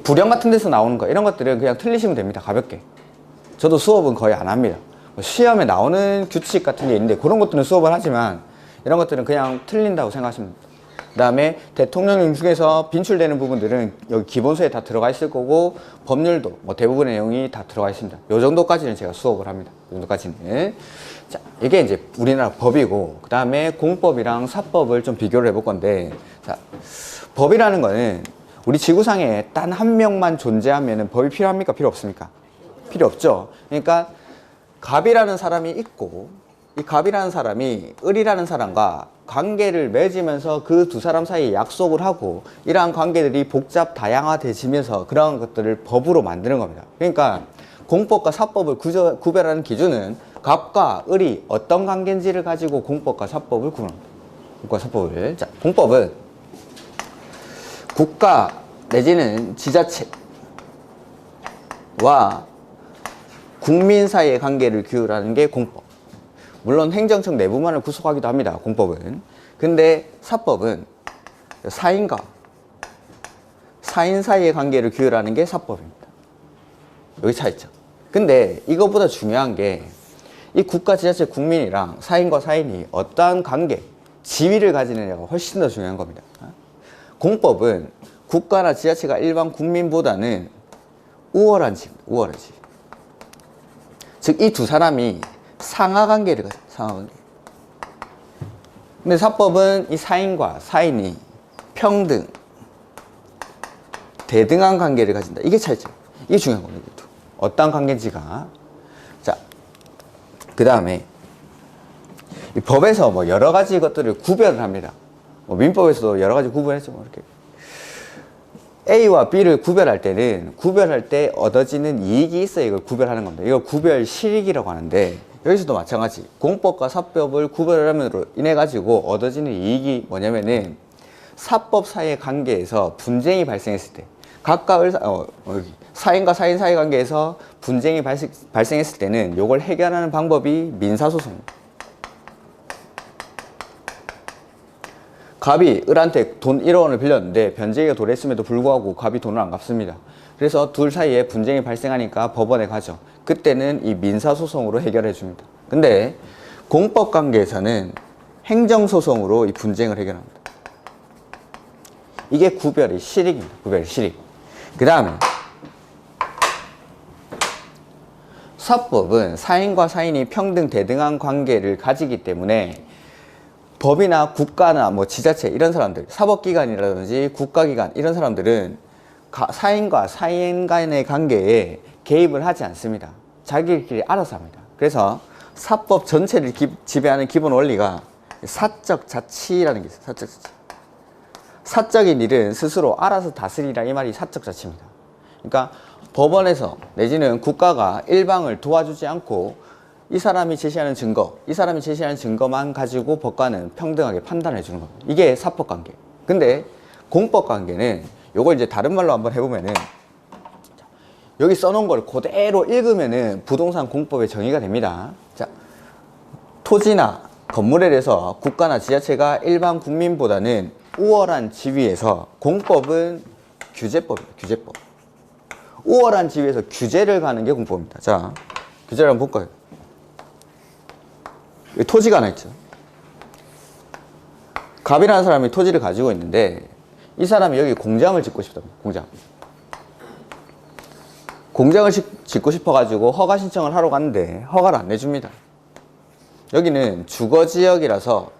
부령 같은 데서 나오는 거 이런 것들은 그냥 틀리시면 됩니다. 가볍게. 저도 수업은 거의 안 합니다. 시험에 나오는 규칙 같은 게 있는데 그런 것들은 수업을 하지만 이런 것들은 그냥 틀린다고 생각하시면 됩니다. 그 다음에 대통령령 중에서 빈출되는 부분들은 여기 기본서에 다 들어가 있을 거고 법률도 뭐 대부분의 내용이 다 들어가 있습니다. 요 정도까지는 제가 수업을 합니다. 이 정도까지는. 자, 이게 이제 우리나라 법이고 그 다음에 공법이랑 사법을 좀 비교를 해볼 건데, 자, 법이라는 거는 우리 지구상에 단 한 명만 존재하면 법이 필요합니까? 필요 없습니까? 필요 없죠. 그러니까 갑이라는 사람이 있고 이 갑이라는 사람이 을이라는 사람과 관계를 맺으면서 그 두 사람 사이에 약속을 하고 이러한 관계들이 복잡 다양화되지면서 그러한 것들을 법으로 만드는 겁니다. 그러니까 공법과 사법을 구별하는 기준은 갑과 을이 어떤 관계인지를 가지고 공법과 사법을 구분합니다. 공법과 사법을. 자, 공법은 국가 내지는 지자체와 국민 사이의 관계를 규율하는 게 공법. 물론 행정청 내부만을 구속하기도 합니다. 공법은. 근데 사법은 사인과 사인 사이의 관계를 규율하는 게 사법입니다. 여기 차이죠. 근데 이것보다 중요한 게 이 국가, 지자체, 국민이랑 사인과 사인이 어떠한 관계, 지위를 가지느냐가 훨씬 더 중요한 겁니다. 공법은 국가나 지자체가 일반 국민보다는 우월한 지위입니다. 우월한 지위. 즉, 이 두 사람이 상하관계를 가져요. 상하관계. 근데 사법은 이 사인과 사인이 평등, 대등한 관계를 가진다. 이게 차이죠. 이게 중요한 겁니다. 어떤 관계인지가. 자, 그 다음에 이 법에서 뭐 여러 가지 것들을 구별을 합니다. 뭐 민법에서도 여러 가지 구별했죠. 뭐 이렇게 A와 B를 구별할 때는 구별할 때 얻어지는 이익이 있어야 이걸 구별하는 겁니다. 이걸 구별 실익이라고 하는데 여기서도 마찬가지. 공법과 사법을 구별함으로 인해 가지고 얻어지는 이익이 뭐냐면은 사법 사이의 관계에서 분쟁이 발생했을 때 각각을 사인과 사인 사이 관계에서 분쟁이 발생했을 때는 이걸 해결하는 방법이 민사소송입니다. 갑이 을한테 돈 1억 원을 빌렸는데 변제기가 도래했음에도 불구하고 갑이 돈을 안 갚습니다. 그래서 둘 사이에 분쟁이 발생하니까 법원에 가죠. 그때는 이 민사소송으로 해결해 줍니다. 근데 공법관계에서는 행정소송으로 이 분쟁을 해결합니다. 이게 구별의 실익입니다. 구별의 실익. 그 다음에 사법은 사인과 사인이 평등 대등한 관계를 가지기 때문에 법이나 국가나 뭐 지자체 이런 사람들, 사법기관이라든지 국가기관 이런 사람들은 사인과 사인 간의 관계에 개입을 하지 않습니다. 자기들끼리 알아서 합니다. 그래서 사법 전체를 지배하는 기본 원리가 사적 자치라는 게 있어요. 사적 자치. 사적인 일은 스스로 알아서 다스리라, 이 말이 사적 자치입니다. 그러니까 법원에서 내지는 국가가 일방을 도와주지 않고 이 사람이 제시하는 증거, 이 사람이 제시하는 증거만 가지고 법관은 평등하게 판단해 주는 겁니다. 이게 사법관계. 근데 공법관계는 요걸 이제 다른 말로 한번 해보면은 여기 써놓은 걸 그대로 읽으면은 부동산 공법의 정의가 됩니다. 자, 토지나 건물에 대해서 국가나 지자체가 일반 국민보다는 우월한 지위에서 공법은 규제법입니다. 규제법. 우월한 지위에서 규제를 가는 게 공법입니다. 자, 규제를 한번 볼까요? 여기 토지가 하나 있죠. 갑이라는 사람이 토지를 가지고 있는데 이 사람이 여기 공장을 짓고 싶답니다. 공장을 짓고 싶어가지고 허가 신청을 하러 갔는데 허가를 안 내줍니다. 여기는 주거지역이라서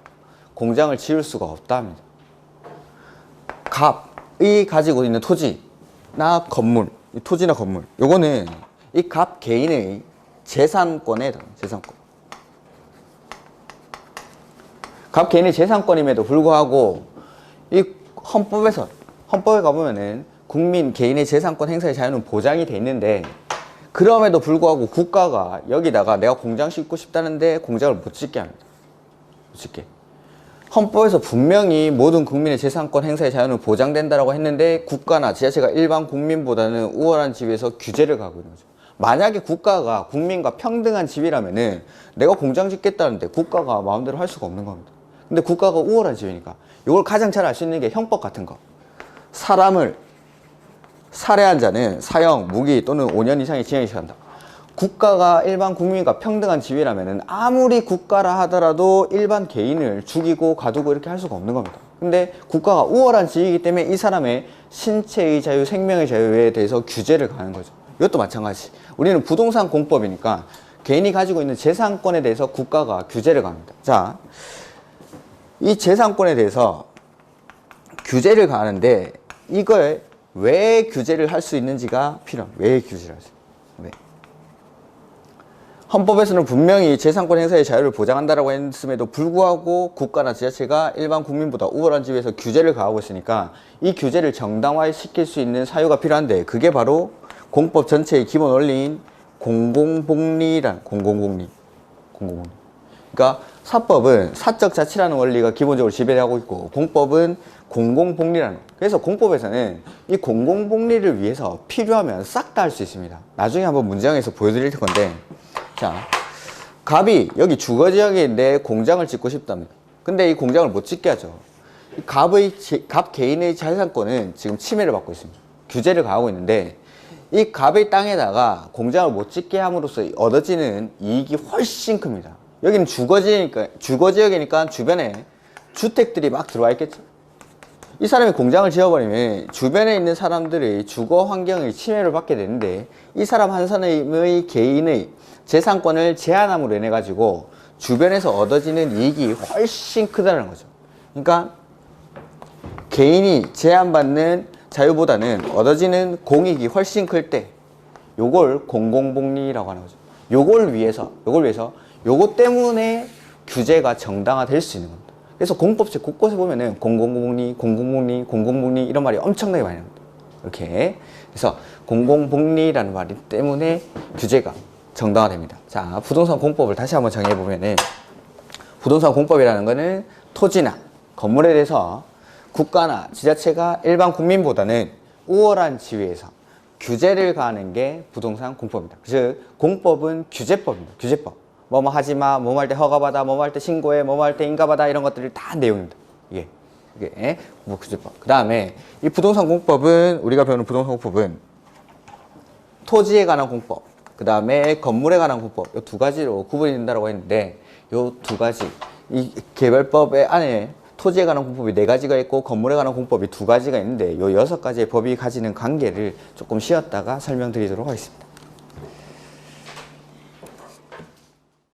공장을 지을 수가 없다 합니다. 갑이 가지고 있는 토지나 건물, 토지나 건물, 요거는 이 갑 개인의 재산권에 해당합니다. 재산권. 갑 개인의 재산권임에도 불구하고 이 헌법에 가보면은 국민 개인의 재산권 행사의 자유는 보장이 돼 있는데 그럼에도 불구하고 국가가 여기다가 내가 공장 짓고 싶다는데 공장을 못 짓게 합니다. 못 짓게. 헌법에서 분명히 모든 국민의 재산권 행사의 자유는 보장된다라고 했는데 국가나 지자체가 일반 국민보다는 우월한 지위에서 규제를 가고 있는 거죠. 만약에 국가가 국민과 평등한 지위라면은 내가 공장 짓겠다는데 국가가 마음대로 할 수가 없는 겁니다. 근데 국가가 우월한 지위니까 이걸 가장 잘 알 수 있는 게 형법 같은 거. 사람을 살해한 자는 사형, 무기 또는 5년 이상의 징역이 처한다. 국가가 일반 국민과 평등한 지위라면은 아무리 국가라 하더라도 일반 개인을 죽이고 가두고 이렇게 할 수가 없는 겁니다. 근데 국가가 우월한 지위이기 때문에 이 사람의 신체의 자유, 생명의 자유에 대해서 규제를 가는 거죠. 이것도 마찬가지. 우리는 부동산 공법이니까 개인이 가지고 있는 재산권에 대해서 국가가 규제를 가합니다. 자, 이 재산권에 대해서 규제를 가하는데 이걸 왜 규제를 할 수 있는지가 필요합니다. 왜 규제를 할 수 있는지. 왜? 헌법에서는 분명히 재산권 행사의 자유를 보장한다라고 했음에도 불구하고 국가나 지자체가 일반 국민보다 우월한 지위에서 규제를 가하고 있으니까 이 규제를 정당화시킬 수 있는 사유가 필요한데 그게 바로 공법 전체의 기본 원리인 공공복리란 공공복리. 그러니까 사법은 사적 자치라는 원리가 기본적으로 지배하고 있고 공법은 공공복리라는. 그래서 공법에서는 이 공공복리를 위해서 필요하면 싹 다 할 수 있습니다. 나중에 한번 문장에서 보여드릴 건데, 자, 갑이 여기 주거지역인데 공장을 짓고 싶답니다. 근데 이 공장을 못 짓게 하죠. 갑 개인의 재산권은 지금 침해를 받고 있습니다. 규제를 가하고 있는데 이 갑의 땅에다가 공장을 못 짓게 함으로써 얻어지는 이익이 훨씬 큽니다. 여기는 주거지역이니까 주변에 주택들이 막 들어와 있겠죠. 이 사람이 공장을 지어버리면 주변에 있는 사람들의 주거 환경의 침해를 받게 되는데 이 사람 한 사람의 개인의 재산권을 제한함으로 인해 가지고 주변에서 얻어지는 이익이 훨씬 크다는 거죠. 그러니까 개인이 제한받는 자유보다는 얻어지는 공익이 훨씬 클 때 요걸 공공복리라고 하는 거죠. 요걸 위해서 요거 때문에 규제가 정당화될 수 있는 겁니다. 그래서 공법책 곳곳에 보면은 공공복리, 공공복리, 공공복리 이런 말이 엄청나게 많이 나옵니다. 이렇게. 그래서 공공복리라는 말 때문에 규제가 정당화됩니다. 자, 부동산 공법을 다시 한번 정해보면은 부동산 공법이라는 거는 토지나 건물에 대해서 국가나 지자체가 일반 국민보다는 우월한 지위에서 규제를 가하는 게 부동산 공법입니다. 즉 공법은 규제법입니다. 규제법. 뭐뭐 하지마, 뭐뭐 할 때 허가받아, 뭐뭐 할 때 신고해, 뭐뭐 할 때 인가받아 이런 것들이 다 내용입니다. 이게 규제법. 그 다음에 이 부동산 공법은 우리가 배우는 부동산 공법은 토지에 관한 공법, 그 다음에 건물에 관한 공법 이 두 가지로 구분이 된다고 했는데 이 두 가지 이 개별법의 안에 토지에 관한 공법이 4가지가 있고 건물에 관한 공법이 2가지가 있는데 이 6가지의 법이 가지는 관계를 조금 쉬었다가 설명드리도록 하겠습니다.